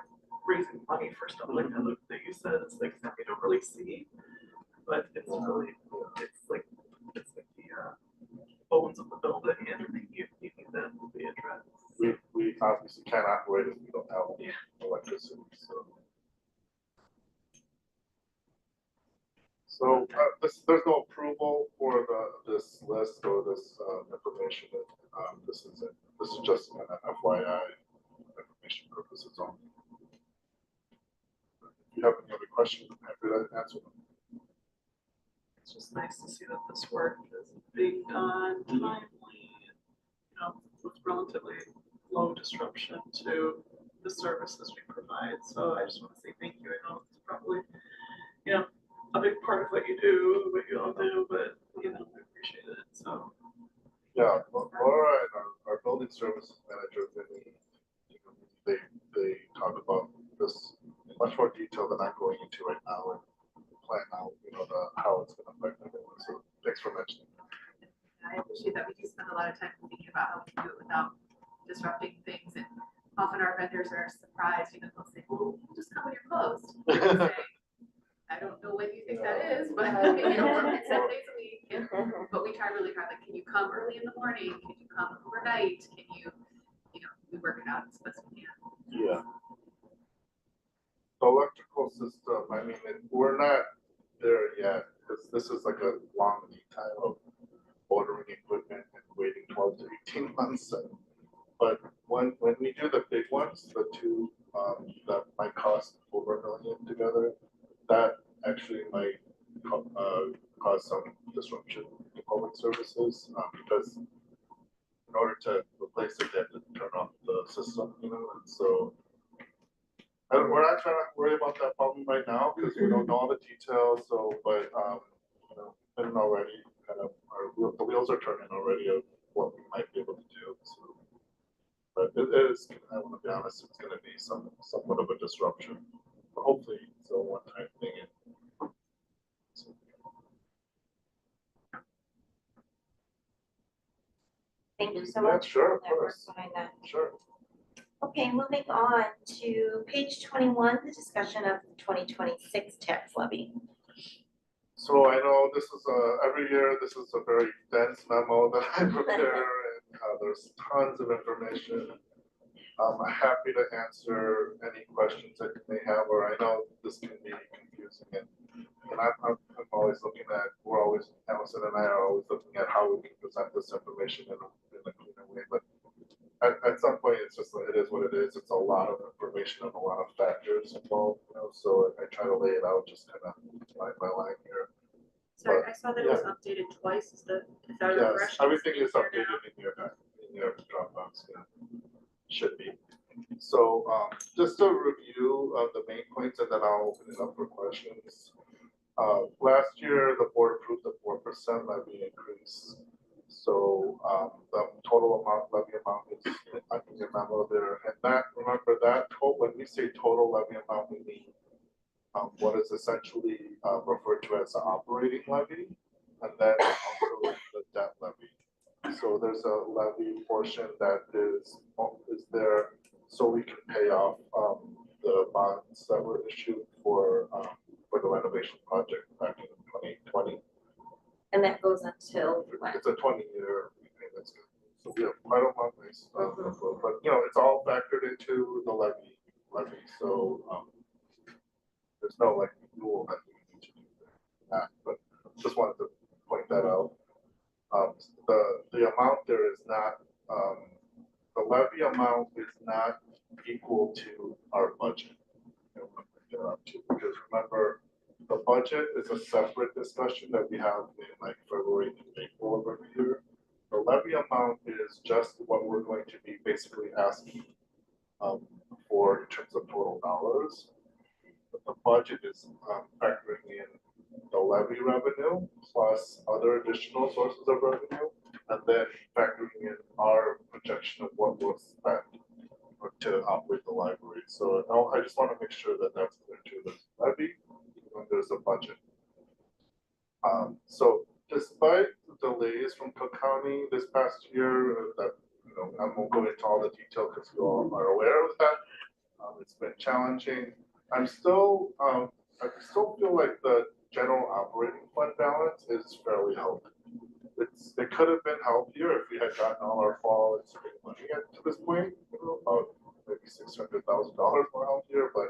raising money for stuff like that you said, it's like stuff you don't really see. But it's really, it's like the bones of the building and you need that to be addressed. We obviously can't operate if we don't have electricity, so. So, there's no approval for this list or this information. This is just an FYI information purposes only. If you have any other questions, I'm happy to answer them. It's just nice to see that this work is being done timely, you know, with relatively low disruption to the services we provide. So I just want to say thank you. I know it's probably, you know, a big part of what you do, what you all do, but you know, I appreciate it. So Yeah, Laura and our building services manager, Vinny, they talk about this in much more detail than I'm going into right now and plan out, you know, how it's going to affect everyone. So thanks for mentioning that. I appreciate that we do spend a lot of time thinking about how we can do it without disrupting things, and often our vendors are surprised, you know, they'll say, well, you just come when you're closed. And we'll say, I don't know what you think that is, but you know, we're open 7 days a week, and, but we try really hard, like, can you come early in the morning, can you come overnight, can you know, we work it out as best we can. Yeah. The electrical system, I mean, we're not there yet, because this is like a long lead time of ordering equipment and waiting 12 to 18 months. But when we do the big ones, the two that might cost over $1 million together, that actually might cause some disruption to public services, because in order to replace it, they have to turn off the system, you know, and so we're not trying to worry about that problem right now because we don't know all the details. So, but you know, and already kind of the wheels are turning already of what we might be able to do. So, but it is. I want to be honest. It's going to be somewhat of a disruption. But hopefully, it's a one-time thing. So, Thank you so yeah, much. sure, of for that work course. behind that. Sure. Okay, moving on to page 21, the discussion of the 2026 tax levy. So I know this is every year, this is a very dense memo that I prepare and there's tons of information. I'm happy to answer any questions that you may have, or I know this can be confusing and I'm always looking at, Allison and I are always looking at how we can present this information in a cleaner way, but at some point, it's just, it is what it is. It's a lot of information and a lot of factors involved, you know, so I try to lay it out just kind of line by line here. Sorry, I saw that it was updated twice, is that Yes, refreshed? everything is Here now? updated in your Dropbox, yeah, should be. So, just a review of the main points and then I'll open it up for questions. Last year, the board approved a 4% levy increase. So the total levy amount is in your memo there. And that, remember that when we say total levy amount, we mean what is essentially referred to as the operating levy, and then also the debt levy. So there's a levy portion that is there so we can pay off the bonds that were issued for the renovation project back in 2020. And that goes until when? It's a 20-year repayment schedule. So we have quite a long ways, but you know, it's all factored into the levy. So there's no like rule that we need to do that. But just wanted to point that out. The amount there is not the levy amount is not equal to our budget. You know, what I'm gonna get up to, because remember, the budget is a separate discussion that we have in like February to April of every year. The levy amount is just what we're going to be basically asking for in terms of total dollars. But the budget is factoring in the levy revenue plus other additional sources of revenue, and then factoring in our projection of what was spent to operate the library. So I just want to make sure that that's clear too. There's levy and there's a budget. So despite the delays from Cook County this past year, that I won't go into all the detail because you all are aware of that. It's been challenging. I still feel like the general operating fund balance is fairly healthy. It could have been healthier if we had gotten all our fall and spring money to this point, about maybe $600,000 more healthier, but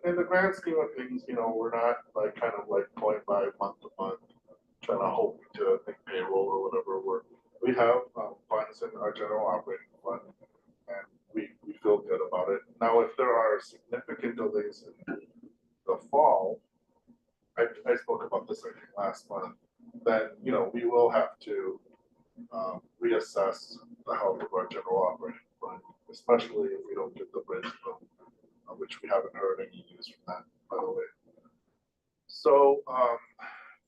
in the grand scheme of things, we're not like kind of like going by month to month, trying to hope to make payroll or whatever. We have funds in our general operating fund, and we feel good about it. Now, if there are significant delays in the fall, I spoke about this I think last month, then we will have to reassess the health of our general operating fund, especially if we don't get the bridge loan, which we haven't heard any news from that, by the way. So,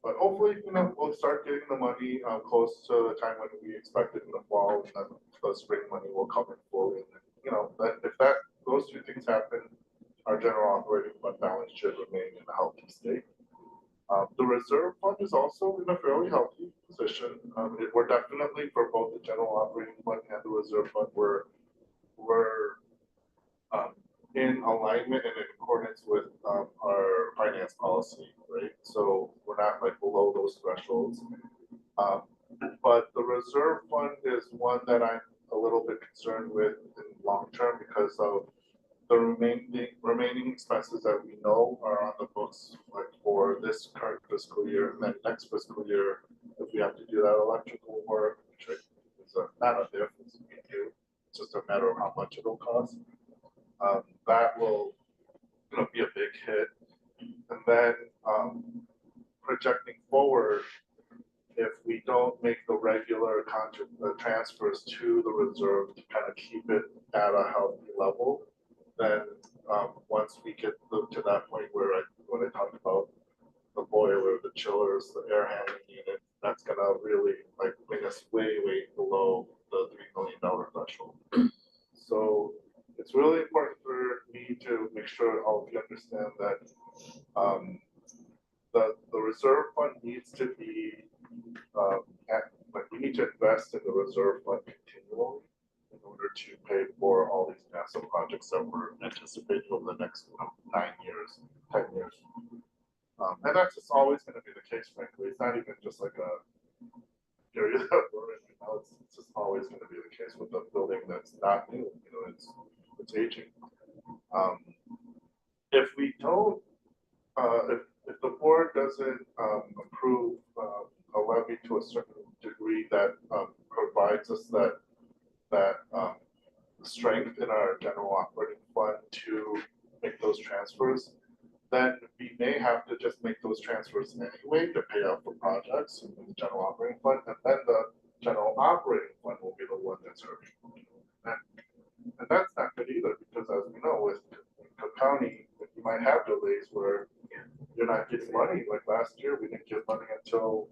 but hopefully, we'll start getting the money close to the time when we expect it in the fall, and then the spring money will come in fully. And if those two things happen, our general operating fund balance should remain in a healthy state. The reserve fund is also in a fairly healthy position. We're definitely, for both the general operating fund and the reserve fund, we're in alignment and in accordance with our finance policy, right? So we're not like below those thresholds. But the reserve fund is one that I'm a little bit concerned with in long term because of the remaining expenses that we know are on the books like for this current fiscal year and then next fiscal year, if we have to do that electrical work, which is not a if, it's just a matter of how much it'll cost. That will be a big hit. And then projecting forward, if we don't make the regular transfers to the reserve to kind of keep it at a healthy level, then once we get to that point where when I talked about the boiler, the chillers, the air handling unit, that's gonna really like bring us way below the $3 million threshold. So it's really important for me to make sure all of you understand that the reserve fund needs to be we need to invest in the reserve fund continually in order to pay for all these massive projects that we're anticipating over the next 9 years, 10 years. And that's just always going to be the case, frankly. It's not even just like a area that we're in. It's just always going to be the case with a building that's not new. It's aging. If we don't, if the board doesn't approve a levy to a certain degree that provides us that strength in our general operating fund to make those transfers, then we may have to just make those transfers anyway to pay out for projects in the general operating fund, and then the general operating fund will be the one that's hurting. And that's not good either, because as we know, with Cook County, you might have delays where you're not getting money. Like last year, we didn't get money until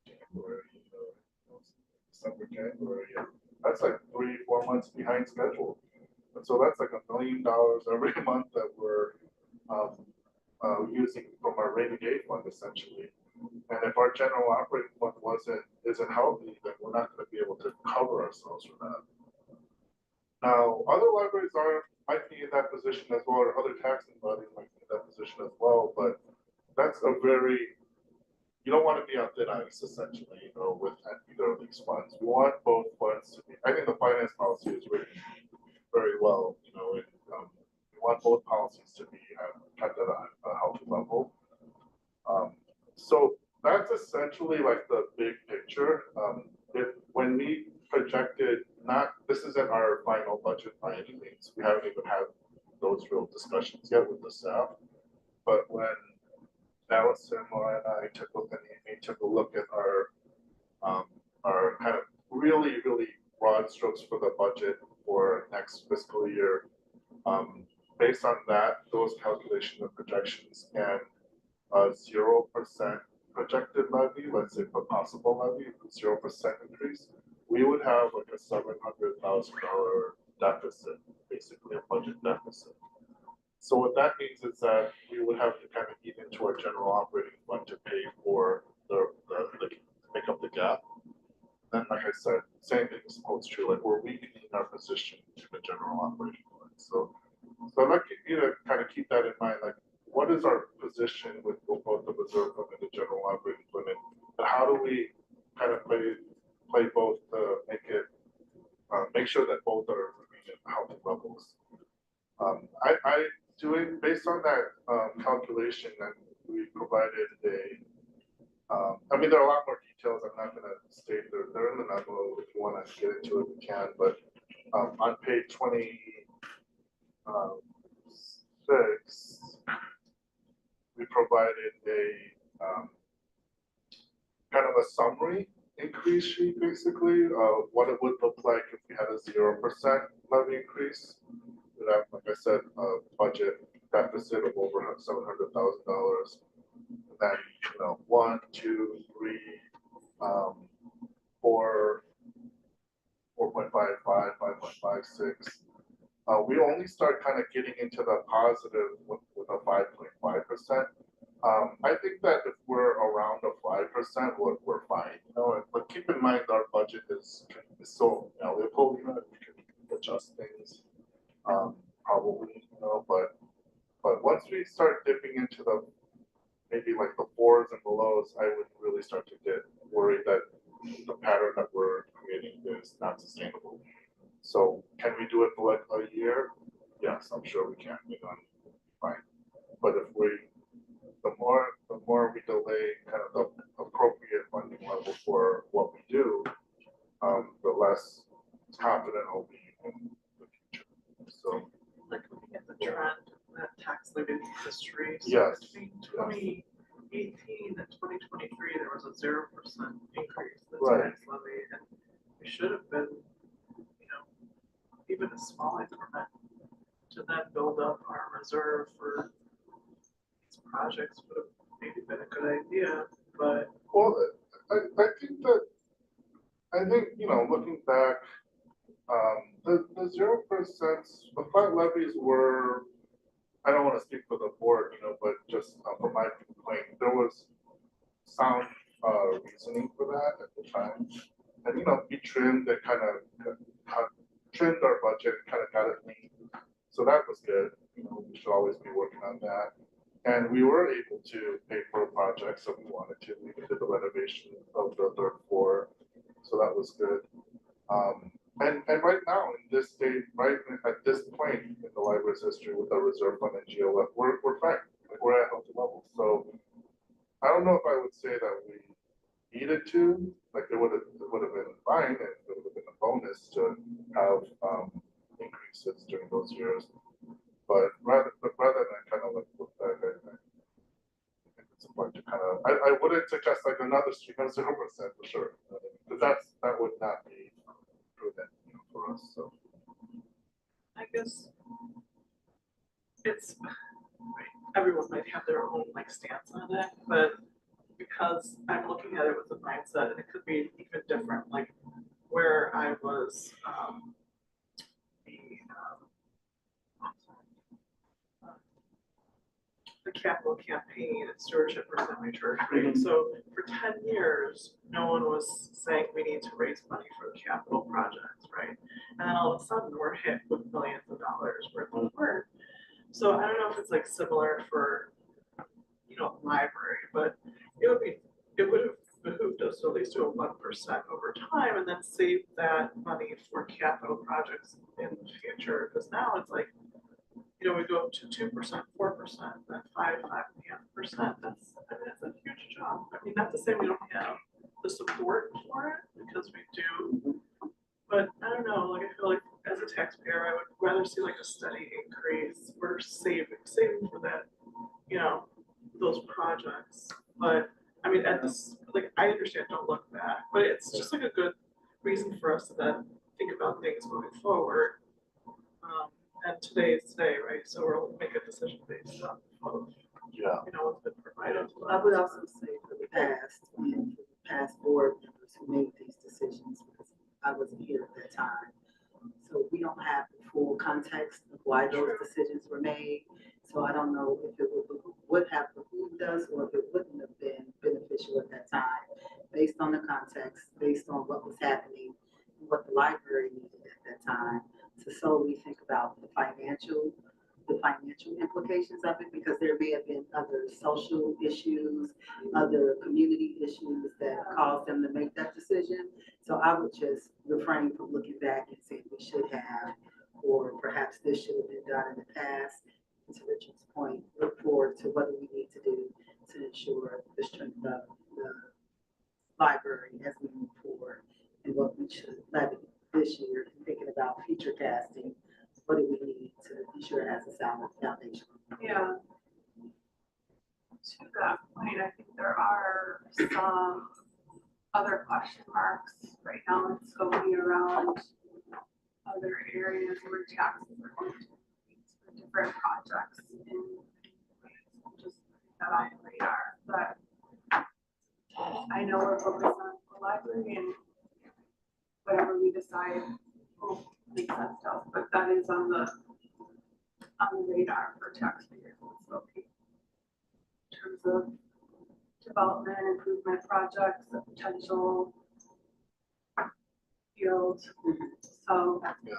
January, December, January. That's like 3-4 months behind schedule. And so that's like $1 million every month that we're using from our rainy day fund, essentially. And if our general operating fund isn't healthy, then we're not going to be able to cover ourselves for that. Now, other libraries might be in that position as well, or other taxing bodies might be in that position as well, but that's you don't want to be on thin ice, essentially, with either of these funds. We want both funds to be, I think the finance policy is written very well, and we want both policies to be kept at a healthy level. So that's essentially like the big picture. When we projected, this isn't our final budget by any means. We haven't even had those real discussions yet with the staff. But when Allison, Laura, and I took a look at our kind of really, really broad strokes for the budget for next fiscal year. Based on that, those calculations and projections and a 0% projected levy, let's say for possible levy, 0% increase, we would have like a $700,000 deficit, basically a budget deficit. So what that means is that we would have to kind of eat into our general operating fund to pay for the make up the gap. Then, like I said, same thing holds true. Like we're weakening our position in the general operating fund. So I'd like you to kind of keep that in mind. Like, what is our position with both the reserve fund and the general operating fund, and how do we kind of play both to make sure that both are remaining at healthy levels. I doing based on that calculation, and we provided I mean, there are a lot more details. I'm not going to state they're in the memo. If you want to get into it, we can. But on page 26, we provided a kind of a summary increase sheet, basically, what it would look like if we had a 0% levy increase. We'd have, like I said, a budget deficit of over $700,000. And then, 1, 2, 3, 4, 4.55, 5.56. We only start kind of getting into the positive with a 5.5%. I think that if we're around a 5%, we're fine. But keep in mind our budget is so malleable. We can adjust things probably. But once we start dipping into the maybe like the 4s and the lows, I would really start to get worried that the pattern that we're creating is not sustainable. So can we do it for like a year? Yes, I'm sure we can. Fine. But if the more we delay kind of the appropriate funding level for what we do, the less confident I'll be in the future. So, like looking at the trend, that tax levy history. So yes, between 2018 and 2023, there was a 0% increase in the right. tax levy, and we should have been, even a small increment to then build up our reserve for these projects would have maybe been a good idea. But well, I think looking back, the 0%, the flat levies were. I don't want to speak for the board, but just from my complaint, there was sound reasoning for that at the time. And, we trimmed and kind of trimmed our budget and kind of got it lean. So that was good. We should always be working on that. And we were able to pay for projects that we wanted to. We did the renovation of the 3rd floor. So that was good. And right now, in this state, right at this point in the library's history with the reserve fund and GOF, we're fine. We're at healthy levels. So I don't know if I would say that we needed to. Like it would have been fine, and it would have been a bonus to have increases during those years. But rather than kind of like look back, I think it's important to kind of. I wouldn't suggest like another 0% for sure, because that would not be prudent for us. So I guess it's everyone might have their own stance on it, but because I'm looking at it with a mindset, and it could be even different, like where I was the capital campaign and stewardship for my church, right? So for 10 years, no one was saying we need to raise money for the capital projects, right? And then all of a sudden we're hit with millions of dollars worth of work. So I don't know if it's similar for, library, but it would have behooved us to at least do a 1% over time and then save that money for capital projects in the future. Because now it's we go up to 2%, 4%, then 5.5%. That's a huge jump. I mean, not to say we don't have the support for it, because we do, a taxpayer, I would rather see like a steady increase. We're saving for that, you know, those projects. But I mean, at this, like, I understand, don't look back, but it's just like a good reason for us to then think about things moving forward. And today is today, right? So we'll make a decision based on, Yeah. you know, what's been provided to I us. would also say for the past, and for the past board members who made these decisions, because I wasn't here at that time. So we don't have the full context of why those decisions were made. So I don't know if it would have behooved us or if it wouldn't have been beneficial at that time, based on the context, based on what was happening, what the library needed at that time, to solely think about the financial implications of it, because there may have been other social issues, other community issues that caused them to make that decision. So I would just refrain from looking back and saying we should have, or perhaps this should have been done in the past. And to Richard's point, look forward to what do we need to do to ensure the strength of the library as we move forward, and what we should levy this year, and thinking about future casting. What do we need to ensure it has a sound foundation? Yeah. To that point, I think there are some other question marks right now in Skokie around other areas where taxes are going to increase for different projects in just that on the radar. But I know we're focused on the library and whatever we decide will make sense to us, but that is on the radar for taxpayers in Skokie. In terms of development and improvement projects, the potential fields. So Yeah.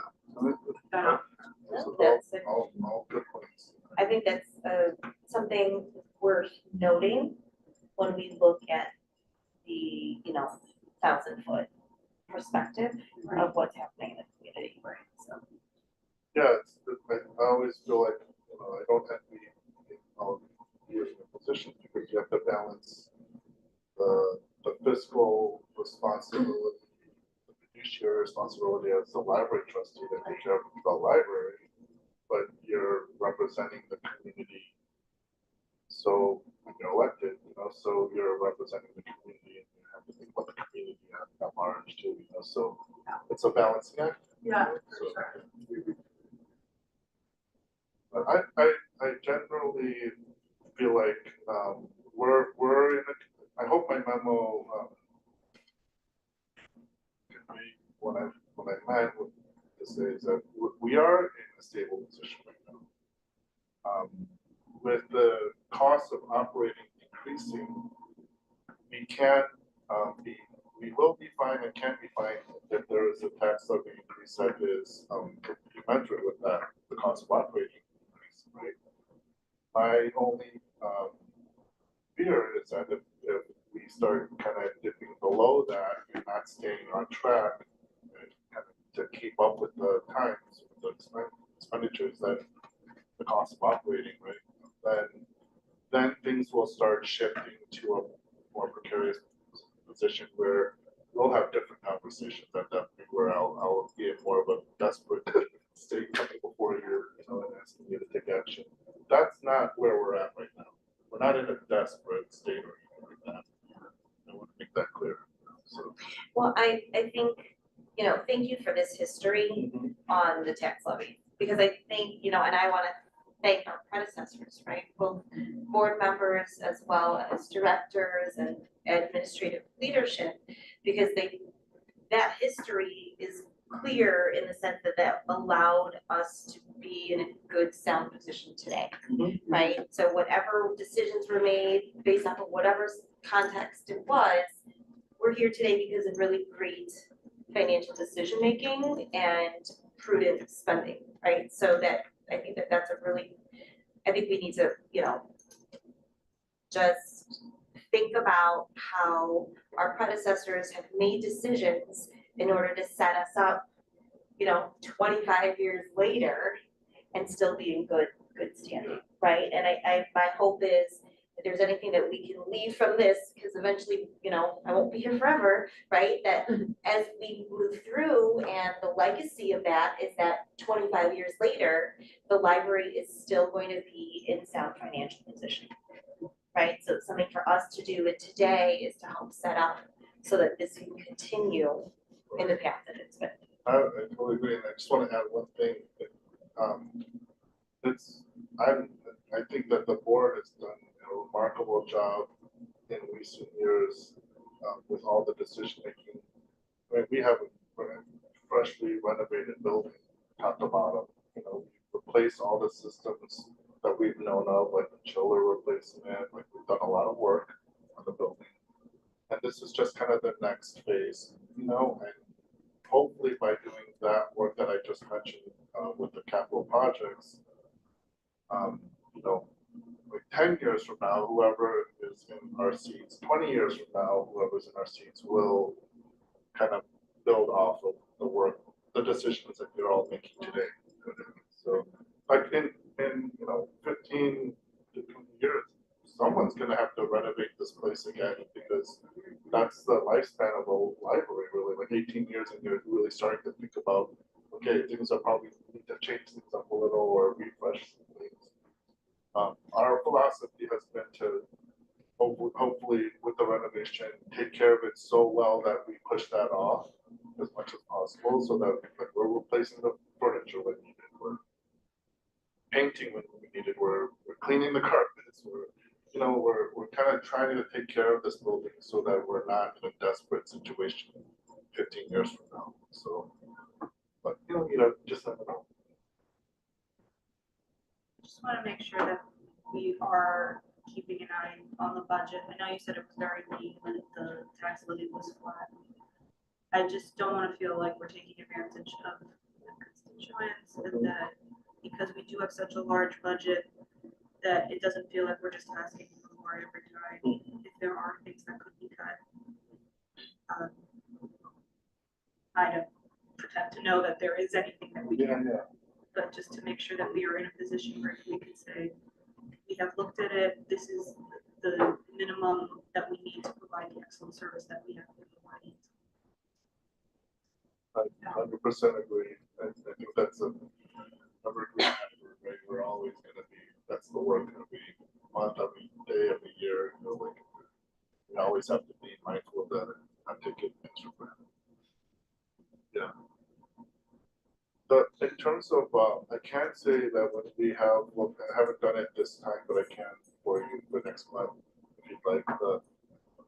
that, That's All good points. I think that's something worth noting when we look at the, 1,000-foot perspective of what's happening in the community, right? So, Yeah, I always feel like, I don't have to be in a position because you have to balance the fiscal responsibility, the fiduciary responsibility as the library trustee that takes care of the library, but you're representing the community. So when you're elected, so you're representing the community and you have to think about the community at large too, so it's a balancing act. yeah, So, for sure. But I generally feel like we're in a, I hope my memo when I meant to say is that we are in a stable position right now. With the cost of operating increasing, we will be fine and can be fine if there is a tax levy increase that is commensurate with that, the cost of operating increase, right? My only fear is that if we start kind of dipping below that and not staying on track and kind of to keep up with the times, with the expenditures, that the cost of operating, right? Then things will start shifting to a more precarious position where we'll have different conversations at that point where I'll be in more of a desperate state before you're, and asking you to take action. That's not where we're at right now. We're not in a desperate state or anything like that. I want to make that clear. So. well, I think, thank you for this history on the tax levy, because I think, and I want to thank our predecessors, right? Both board members as well as directors and administrative leadership, because that history is clear in the sense that allowed us to be in a good sound position today, right? So whatever decisions were made based off of whatever context it was, we're here today because of really great financial decision making and prudent spending, right? So that I think that's I think we need to, just think about how our predecessors have made decisions in order to set us up, 25 years later and still be in good standing, right? And my hope is if there's anything that we can leave from this, because eventually, you know, I won't be here forever, right? That as we move through, and the legacy of that is that 25 years later, the library is still going to be in sound financial position, right? So it's something for us to do it today is to help set up so that this can continue in the path that it's been. I totally agree, and I just want to add one thing. I think that the board has done a remarkable job in recent years with all the decision making. I mean, we have a freshly renovated building, top to bottom. You know, we replaced all the systems that we've known of, like the chiller replacement. Like we've done a lot of work on the building, and this is just kind of the next phase, you know. And hopefully, by doing that work that I just mentioned with the capital projects, you know, like 10 years from now, whoever is in our seats, 20 years from now, whoever's in our seats will kind of build off of the work, the decisions that you're all making today. So, like in you know, 15 to 20 years, someone's gonna have to renovate this place again, because that's the lifespan of a library, really. Like 18 years, and you're really starting to think about, okay, things are probably need to change things up a little or refresh some things. Our philosophy has been to hopefully with the renovation, take care of it so well that we push that off as much as possible, so that we're replacing the furniture when needed, we're painting when we needed, we're cleaning the carpets, we're kind of trying to take care of this building so that we're not in a desperate situation 15 years from now. So, but just never know. Just want to make sure that we are keeping an eye on the budget. I know you said it was very lean when the tax levy was flat. I just don't want to feel like we're taking advantage of the constituents, and that because we do have such a large budget, that it doesn't feel like we're just asking for more every time. If there are things that could be cut, I don't pretend to know that there is anything that we can. But just to make sure that we are in a position where we can say, we have looked at it, this is the minimum that we need to provide the excellent service that we have for the audience. I 100% agree. I think that's a number we have, right? We're always going to be, that's the work every month, every day, every year. Like we always have to be mindful of that and not take it extra for granted. Yeah. But in terms of, I can't say that when we have, well, I haven't done it this time, but I can for you for next month, if you'd like.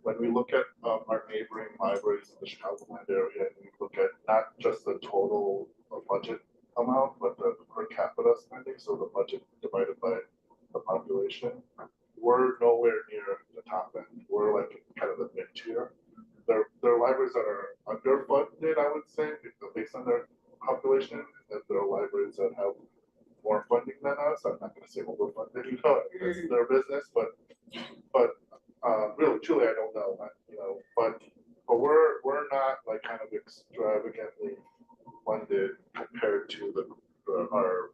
When we look at our neighboring libraries in the Chicagoland area, and we look at not just the total budget amount, but the per capita spending, so the budget divided by the population, we're nowhere near the top end. We're like kind of the mid-tier. There are libraries that are underfunded, I would say, based on their population, and there are libraries that have more funding than us. I'm not going to say overfunded, it's their business, but really, truly, I don't know, but we're not like kind of extravagantly funded compared to our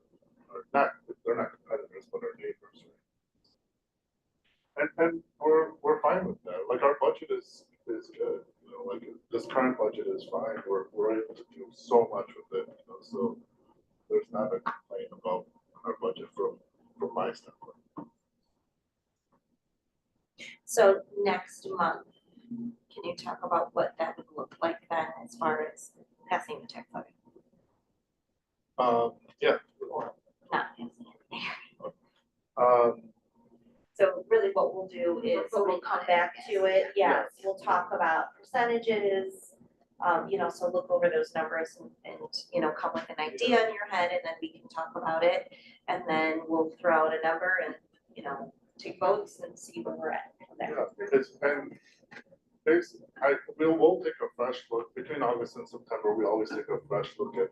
not, they're not competitors, but our neighbors. And we're fine with that. Like our budget is good, like this current budget is fine. We're able to do so much with it, so there's not a complaint about our budget from my standpoint. So next month, can you talk about what that would look like then as far as passing the tax levy? Yeah. Not passing it. So really what we'll do is we'll come back to it. Yes, we'll talk about percentages, so look over those numbers and come with an idea in your head, and then we can talk about it. And then we'll throw out a number and, take votes and see where we're at from there. We'll take a fresh look between August and September. We always take a fresh look at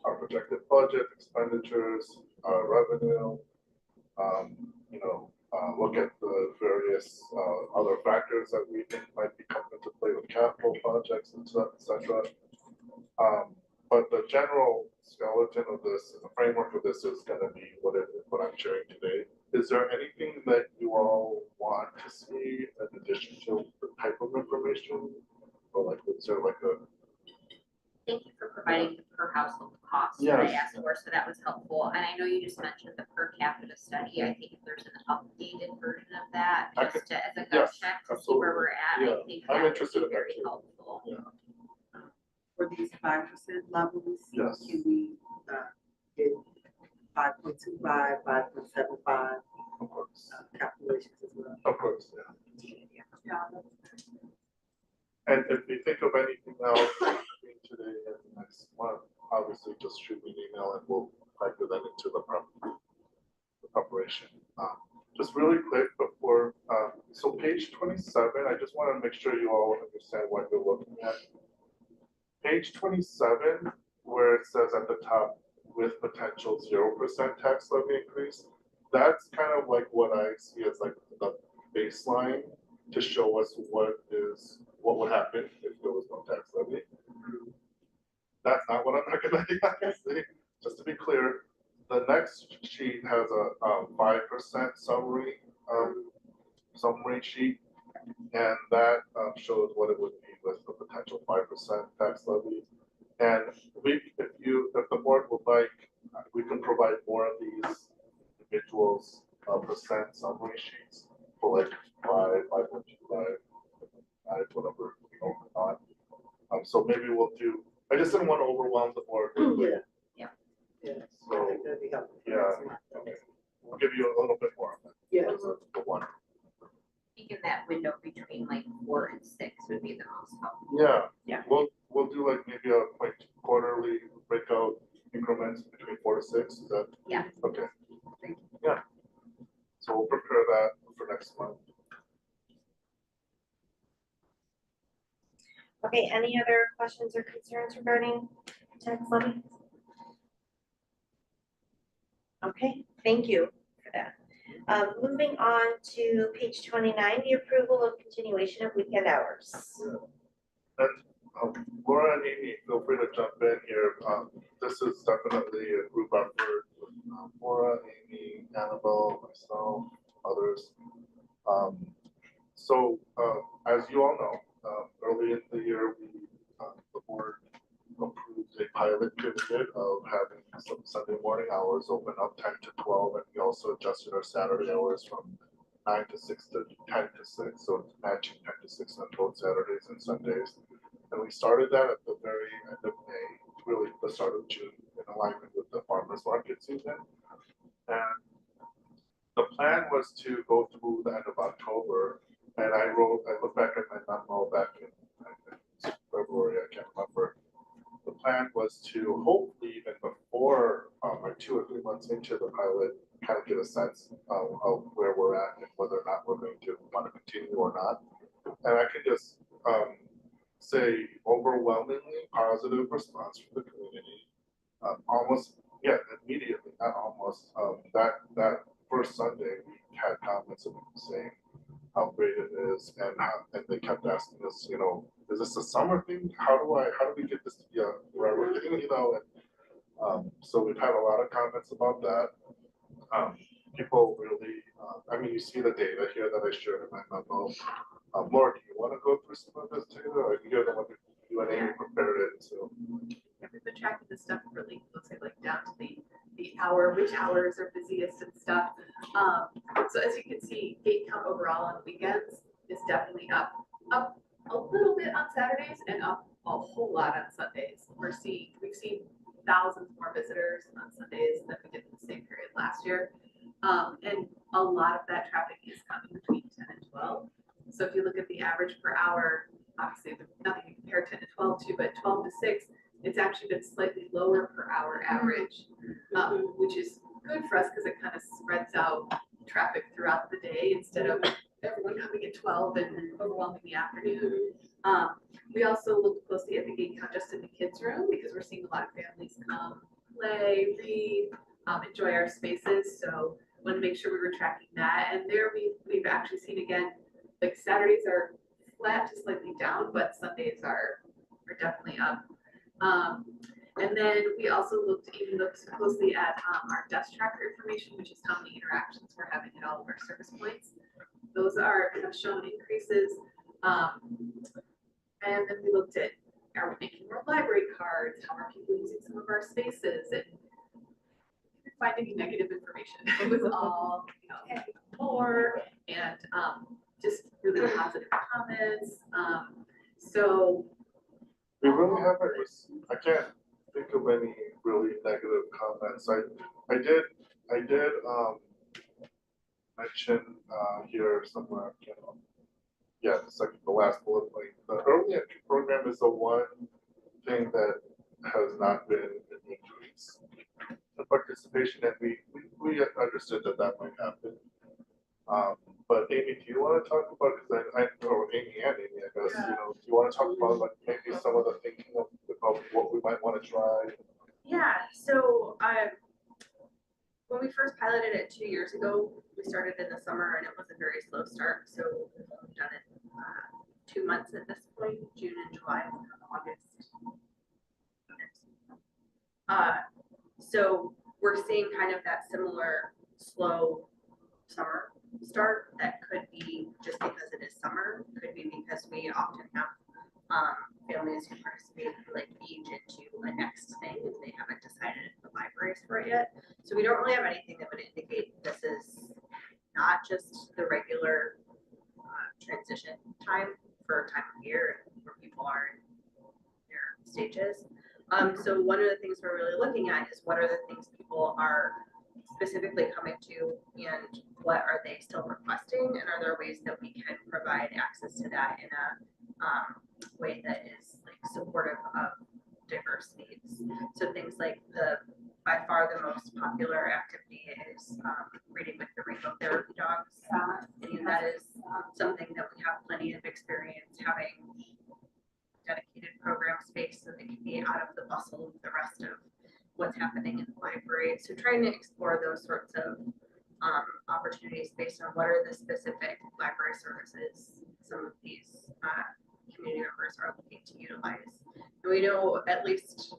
our projected budget, expenditures, revenue, look at the various other factors that we think might be coming into play with capital projects, and et cetera. But the general skeleton of this, the framework of this is going to be what I'm sharing today. is there anything that you all want to see in addition to the type of information? Or like, is there like a, Thank you for providing the per household cost that I Yes. asked for, so that was helpful. And I know you just mentioned the per capita study. I think if there's an updated version of that, I just to, as a gut yes, check to see where we're at, Yeah, I think I'm that would interested be in that very too. helpful. For these 5% levels, Yes. can we, get 5.25, 5.75 of course, calculations as well? of course, yeah. Yeah, And if you think of anything else between today and the next month, obviously just shoot me an email and we'll factor that into the preparation. Just really quick before, so page 27, I just want to make sure you all understand what you're looking at. Page 27, where it says at the top, with potential 0% tax levy increase, that's kind of like what I see as like the baseline to show us what would happen if there was no tax levy. That's not what I'm recommending, obviously. Just to be clear, the next sheet has a 5% summary sheet, and that shows what it would be with the potential 5% tax levy. And if the board would like, we can provide more of these individuals percent summary sheets for like 5.25, whatever, on. So maybe we'll do, I just didn't want to overwhelm the board. Yeah. Yeah. Yeah, I So, think that'd be helpful. yeah, okay. We'll give you a little bit more on that. Yeah. The one. I think in that window between like 4 and 6 would be the most helpful. Yeah. Yeah. We'll do like maybe a like quarterly breakout increments between 4 to 6, is that? Yeah. Okay. Thank Yeah. So we'll prepare that for next month. Okay, any other questions or concerns regarding tax levy? Okay, thank you for that. Moving on to page 29, the approval of continuation of weekend hours. And Laura and Amy, feel free to jump in here. This is definitely a group effort with Laura, Amy, Annabelle, myself, others. As you all know, early in the year, the board approved a pilot period of having some Sunday morning hours open up 10 to 12, and we also adjusted our Saturday hours from 9 to 6 to 10 to 6, so it's matching 10 to 6 on both Saturdays and Sundays. And we started that at the very end of May, really the start of June, in alignment with the farmers market season. And the plan was to go through the end of October, and I looked back at my memo back in February, I can't remember. The plan was to hopefully even before, like 2 or 3 months into the pilot, kind of get a sense of where we're at and whether or not we're going to want to continue or not. And I can just say overwhelmingly positive response from the community. Almost, yeah, immediately, not almost. That first Sunday, we had comments saying how great it is, and they kept asking us, is this a summer thing? How do we get this to be a forever thing, And so we've had a lot of comments about that. People really, you see the data here that I shared in my memo. Laura, do you want to go through some of this data, or you're the one who you and Amy prepared it, so. Yeah, we've been tracking this stuff really closely, like down to the hour, which hours are busiest and stuff. So as you can see, gate count overall on weekends is definitely up a little bit on Saturdays and up a whole lot on Sundays. We've seen thousands more visitors on Sundays than we did in the same period last year. And a lot of that traffic is coming between 10 and 12. So if you look at the average per hour, obviously there's nothing to compare 10 to 12 to, but 12 to 6, it's actually been slightly lower per hour average, which is good for us because it kind of spreads out traffic throughout the day instead of everyone coming at 12 and overwhelming the afternoon. We also looked closely at the gate count just in the kids' room because we're seeing a lot of families come, play, read, enjoy our spaces. So want to make sure we were tracking that. And there we've actually seen again, like Saturdays are flat to slightly down, but Sundays are definitely up. And then we also looked closely at our desk tracker information, which is how many interactions we're having at all of our service points. Those have shown increases. And then we looked at, are we making more library cards? How are people using some of our spaces? And find any negative information. It was all, more and just really positive comments. So We really haven't, I can't think of any really negative comments. I did mention, here somewhere, yeah, the last bullet point. The early entry program is the one thing that has not been an increase in participation, and we understood that might happen. But Amy, do you want to talk about, because I know Amy and Amy, I guess, do you want to talk about like maybe some of the thinking of what we might want to try? yeah, so when we first piloted it 2 years ago, we started in the summer and it was a very slow start. So we've only done it 2 months at this point, June and July, August. So we're seeing kind of that similar slow summer start. That could be just because it is summer, could be because we often have families who participate who like age into a next thing and they haven't decided if the library's for it yet. So we don't really have anything that would indicate this is not just the regular transition time for time of year where people are in their stages. So one of the things we're really looking at is what are the things people are specifically coming to and what are they still requesting, and are there ways that we can provide access to that in a way that is like supportive of diverse needs. So things like by far the most popular activity is reading with the Rainbow Therapy Dogs. And that is something that we have plenty of experience having dedicated program space so they can be out of the bustle of the rest of what's happening in the library. So trying to explore those sorts of opportunities based on what are the specific library services some of these community members are looking to utilize. And we know, at least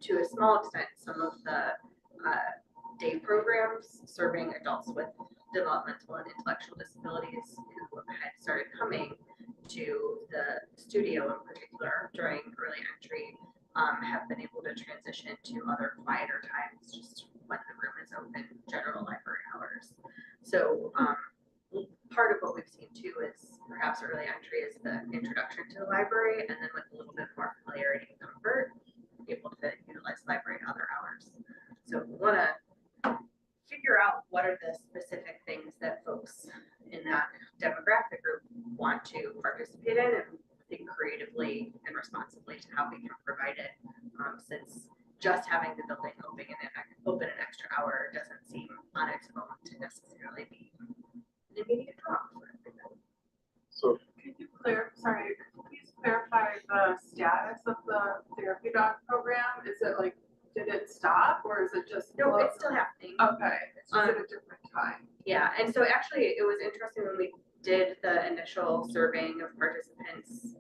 to a small extent, some of the day programs serving adults with developmental and intellectual disabilities who had started coming to the studio in particular during early entry have been able to transition to other quieter times, just when the room is open, general library hours. So part of what we've seen too is perhaps early entry is the introduction to the library, and then with a little bit more familiarity and comfort, able to utilize the library in other hours. So we want to figure out what are the specific things that folks in that demographic group want to participate in, and think creatively and responsibly to how we can provide it. Since just having the building open an extra hour doesn't seem on its own to necessarily be an immediate draw for everybody. So Could you please clarify the status of the therapy dog program? Is it like, did it stop or is it just? No, it's still happening. Okay, it's just at a different time. Yeah, and so actually it was interesting when we did the initial surveying of participants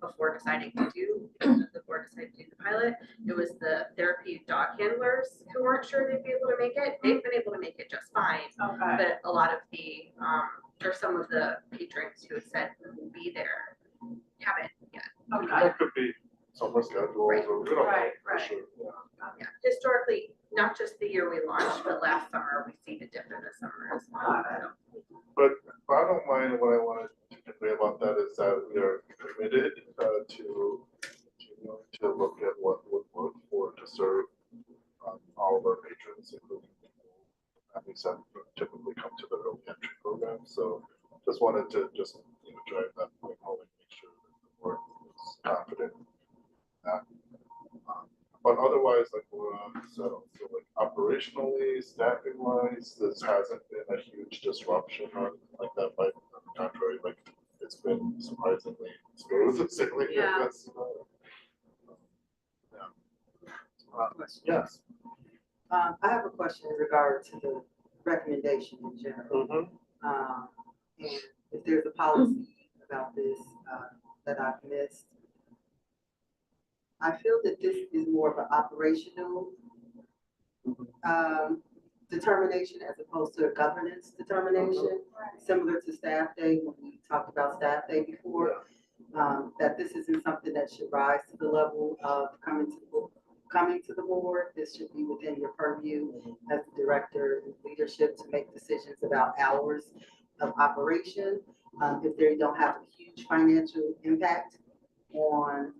before deciding to do, the board decided to do the pilot. It was the therapy dog handlers who weren't sure they'd be able to make it. They've been able to make it just fine. Okay. But a lot of the, or some of the patrons who had said we will be there haven't yet. Okay. that could be summer schedules, Right. or we don't know Right, for right. sure. Yeah. Yeah, historically, not just the year we launched, but last summer, we've seen a dip in the summer as well. So. But bottom line, what I wanted to convey about that is that we are committed to look at what would work to serve all of our patrons, including families that typically come to the early entry program. So just wanted to drive that point home and make sure that the board is confident in that. But otherwise, like we're settled. So like operationally, staffing wise, this hasn't been a huge disruption or anything like that. But on the contrary, like it's been surprisingly smooth sailing. Yeah. I guess. Yes. I have a question in regard to the recommendation in general. And if there's a policy about this that I've missed, I feel that this is more of an operational determination as opposed to a governance determination, similar to staff day, when we talked about staff day before. That this isn't something that should rise to the level of coming to the board. This should be within your purview as the director and leadership to make decisions about hours of operation. If they don't have a huge financial impact on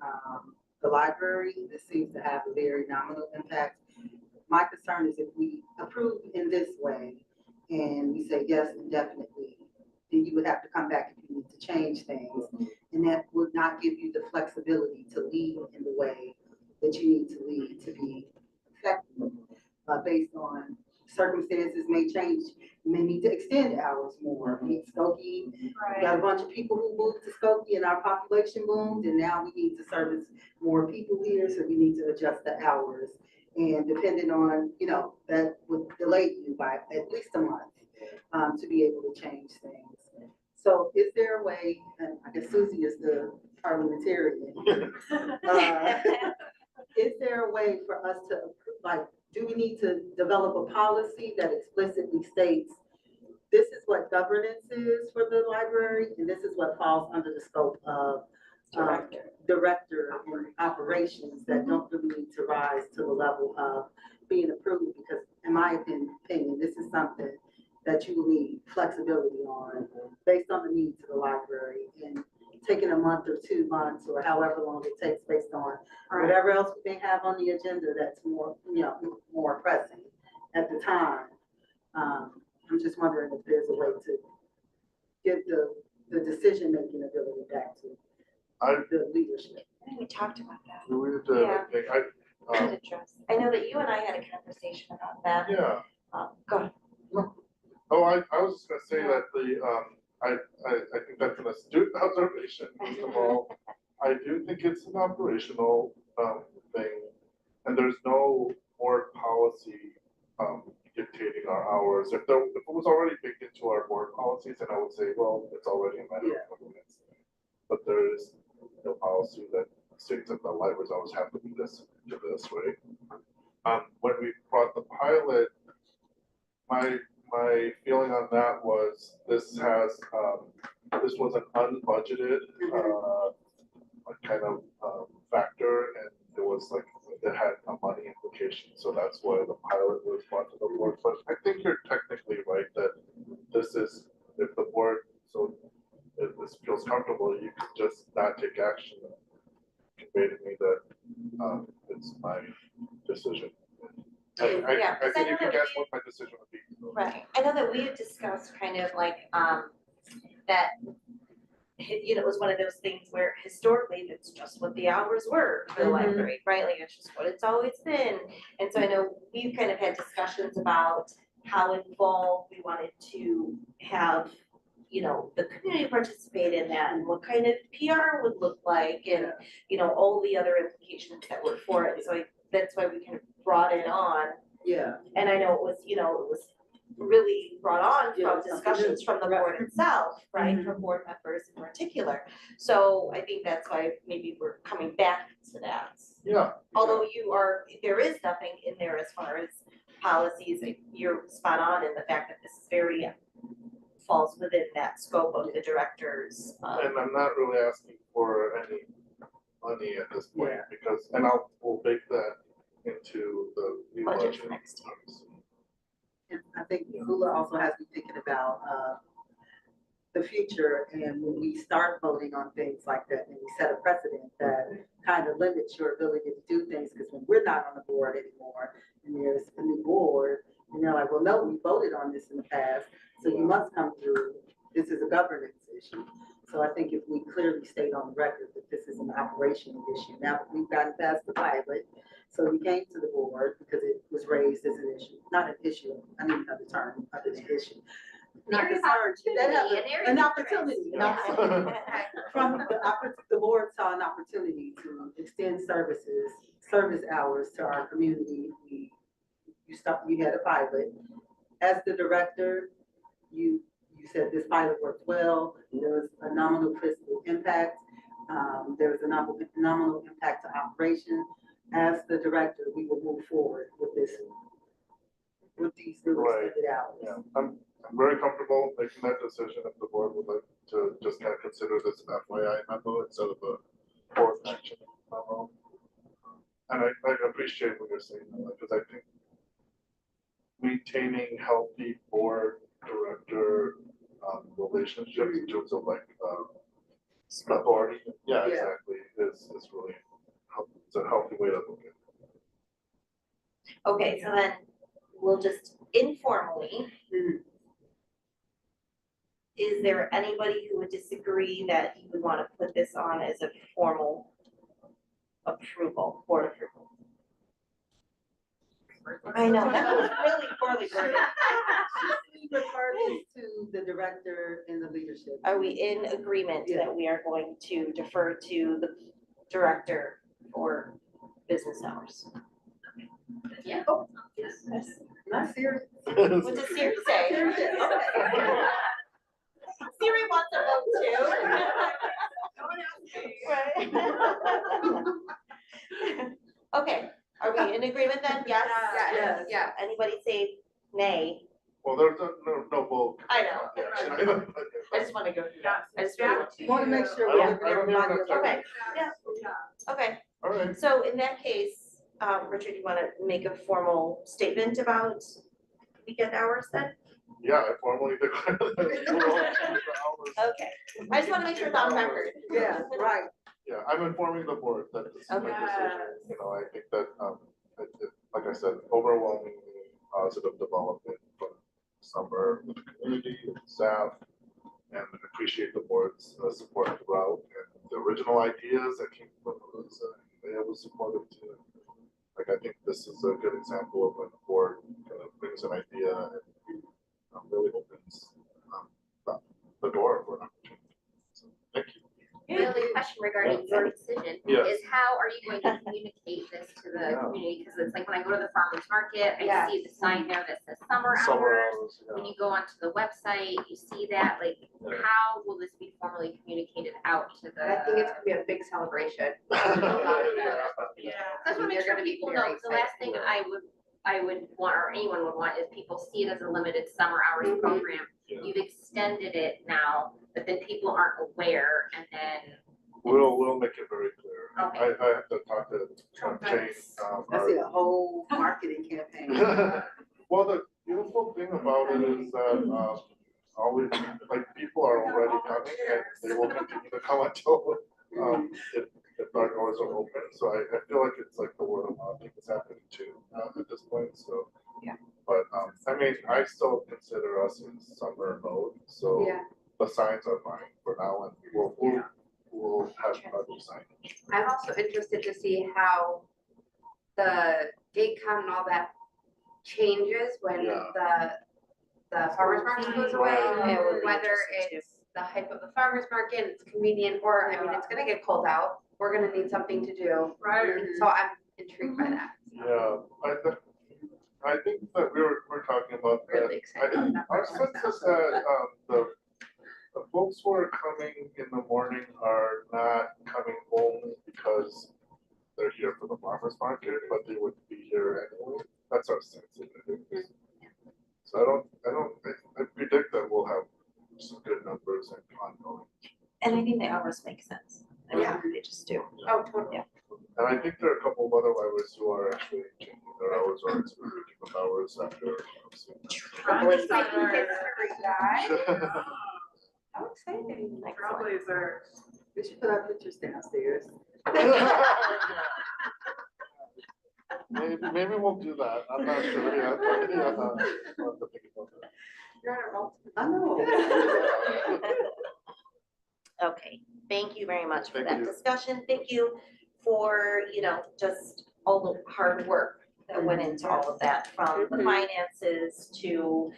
the library, this seems to have a very nominal impact. My concern is if we approve in this way and we say yes indefinitely, then you would have to come back if you need to change things. And that would not give you the flexibility to lead in the way that you need to lead to be effective. Based on circumstances may change, you may need to extend hours more. Skokie, we got a bunch of people who moved to Skokie and our population boomed, and now we need to service more people here, so we need to adjust the hours. And depending on, that would delay you by at least a month to be able to change things. So is there a way, and I guess Susie is the parliamentarian, is there a way for us to, do we need to develop a policy that explicitly states this is what governance is for the library, and this is what falls under the scope of director and operations that don't really need to rise to the level of being approved? Because in my opinion, this is something that you will need flexibility on based on the needs of the library, and taking a month or 2 months or however long it takes based on whatever else we may have on the agenda that's more, more pressing at the time. I'm just wondering if there's a way to give the decision-making ability back to the leadership. I think we talked about that. We did, Yeah. I I know that you and I had a conversation about that. yeah. Go ahead. Oh, I was just gonna say that I think that's an astute observation, first of all. I do think it's an operational, thing, and there's no board policy, dictating our hours. If it was already baked into our board policies, then I would say, well, it's already a matter of minutes. But there is no policy that states that the libraries always have to be this way. When we brought the pilot, my feeling on that was this was an unbudgeted kind of factor, and it had a money implication, so that's why the pilot was brought to the board. But I think you're technically right that this is, if the board, so if this feels comfortable, you could just not take action. Convey to me that it's my decision. I think you can guess what my decision would be. Right, I know that we had discussed kind of that, it was one of those things where historically, that's just what the hours were for the library, right? Like, it's just what it's always been. And so I know we've kind of had discussions about how involved we wanted to have, the community participate in that, and what kind of PR would look like, and, all the other implications that were for it. So that's why we kind of brought it on. Yeah. And I know it was really brought on from discussions from the board itself, right, from board members in particular. So I think that's why maybe we're coming back to that. Yeah. Although there is nothing in there as far as policies, you're spot on in the fact that this is very falls within that scope of the directors. And I'm not really asking for any money at this point, because, and we'll bake that into the new Budget budget. next year. And I think Hula also has me thinking about the future, and when we start voting on things like that, and we set a precedent that kind of limits your ability to do things, because when we're not on the board anymore, and there's a new board, and they're like, well, no, we voted on this in the past, so you must come through, this is a governance issue. So I think if we clearly state on the record that this is an operational issue, now that we've gotten past the pilot, so we came to the board because it was raised as an issue, not an issue, I need another term other than issue. Not concern, that has an opportunity, from the board saw an opportunity to extend service hours to our community. You had a pilot. As the director, you said this pilot worked well, there was a nominal fiscal impact. There was a nominal impact to operation. As the director, we will move forward with these new Right. extended hours. Yeah, I'm very comfortable making that decision if the board would like to just kind of consider this an FYI memo instead of a board action memo. And I appreciate what you're saying, because I think maintaining healthy board director relationships in terms of like authority, yeah, Yeah. exactly, is really, it's a healthy way to look at it. Okay, so then we'll just informally. Mhm. Is there anybody who would disagree that you would want to put this on as a formal approval, board approval? I know, that was really poorly worded. We refer this to the director and the leadership. Are we in agreement that we are going to defer to the director for business hours? Yeah. Oh, Not serious. what does Siri say? Siri wants a vote too. Right. Okay, are we in agreement then? Yes? Yes. Yeah. Anybody say nay? Well, there's no vote. I know. Yeah. I just want to go through that. I just really want Want to make sure I we're don't- giving I don't everybody. even have Okay, yeah. Okay, All right. so in that case, Richard, you want to make a formal statement about weekend hours then? Yeah, I formally declare that. Okay, I just want to make sure it's on record. Yeah, right. Yeah, I'm informing the board that this is my Okay. decision, you know, I think that, like I said, overwhelmingly positive development from summer with the community, with the staff, and appreciate the board's support throughout, and the original ideas that came from was, they was supportive too. Like, I think this is a good example of when the board kind of brings an idea and really opens the door for an opportunity. So, thank you. The only question regarding your decision Yes. is how are you going to communicate this to the Yeah. community? Because it's like when I go to the farmer's market, I Yeah. see the sign there that says summer Summer hours. hours, When yeah. you go onto the website, you see that, like, Yeah. how will this be formally communicated out to the? I think it's gonna be a big celebration. Yeah. Yeah. I just wanna make They're sure gonna be people very know, the last excited. thing I would want, or anyone would want, is people see it as a limited summer hours Mhm. program. Yeah. You've extended it now, but then people aren't aware, and then, We'll make it very clear. Okay. I have to talk to Jane. I see a whole marketing campaign. Well, the beautiful thing about it is that, always, like, people are already coming and they will continue to come until, if our doors are open. So I feel like it's like the word of mouth thing is happening too, at this point, so. Yeah. But, I mean, I still consider us in summer mode, so Yeah. the signs are fine for now and we'll have other signage. I'm also interested to see how the gate count and all that changes when Yeah. the farmer's market goes away. Right. It would be Whether interesting it's the hype of the farmer's market, it's convenient, or, I mean, it's gonna get cold out. We're gonna need something to do. Right. So I'm intrigued by that. Yeah, I think that we're talking about that. Really excited about that. Our sense is that, the folks who are coming in the morning are not coming home because they're here for the farmer's market, but they would be here anyway. That's our sense of it. So I predict that we'll have some good numbers and ongoing. And I think the hours make sense. I mean, Yeah. they just do. Oh, totally. And I think there are a couple of other libraries who are actually changing their hours or expanding the hours after. Probably How exciting. Trailblazer. We should put our pictures downstairs. Maybe we'll do that, I'm not sure yet, but yeah, I'll have to think about that. You're on a roll. I know. Okay, thank you very much for Thank that you. discussion. Thank you for, just all the hard work that went into all of that, from the finances to,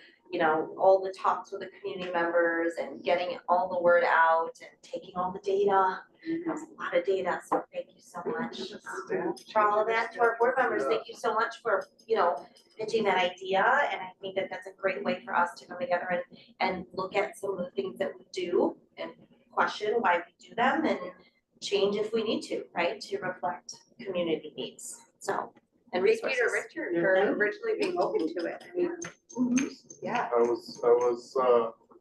all the talks with the community members and getting all the word out and taking all the data. That was a lot of data, so thank you so much for all of that. To our board members, thank you so much for, pitching that idea. And I think that that's a great way for us to come together and look at some of the things that we do and question why we do them and change if we need to, right, to reflect community needs, so, and Thank you resources. to Richard for originally being open to it. I mean, yeah. I was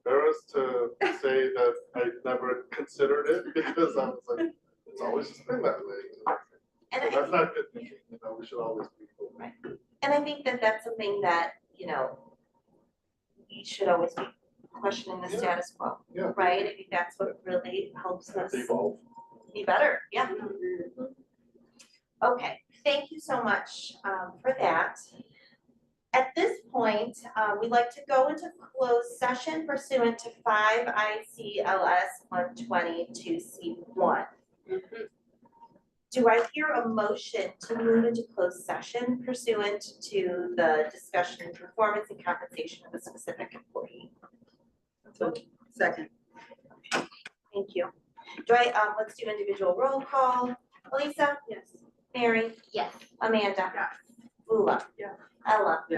embarrassed to say that I never considered it because I was like, it's always just been that way. And So I that's not good thinking, you know, we should always be. Right. And I think that that's something that, you know, we should always be questioning the Yeah. status quo, Yeah. right? I think that's what really helps us Evolve. be better, yeah. Okay, thank you so much for that. At this point, we'd like to go into closed session pursuant to 5 ICLS 122C1. Do I hear a motion to move into closed session pursuant to the discussion, performance and compensation of a specific employee? Second. Thank you. Do I, let's do individual roll call. Elisa? Yes. Mary? Yes. Amanda? Yeah. Ula? Yeah. Ella? Yeah.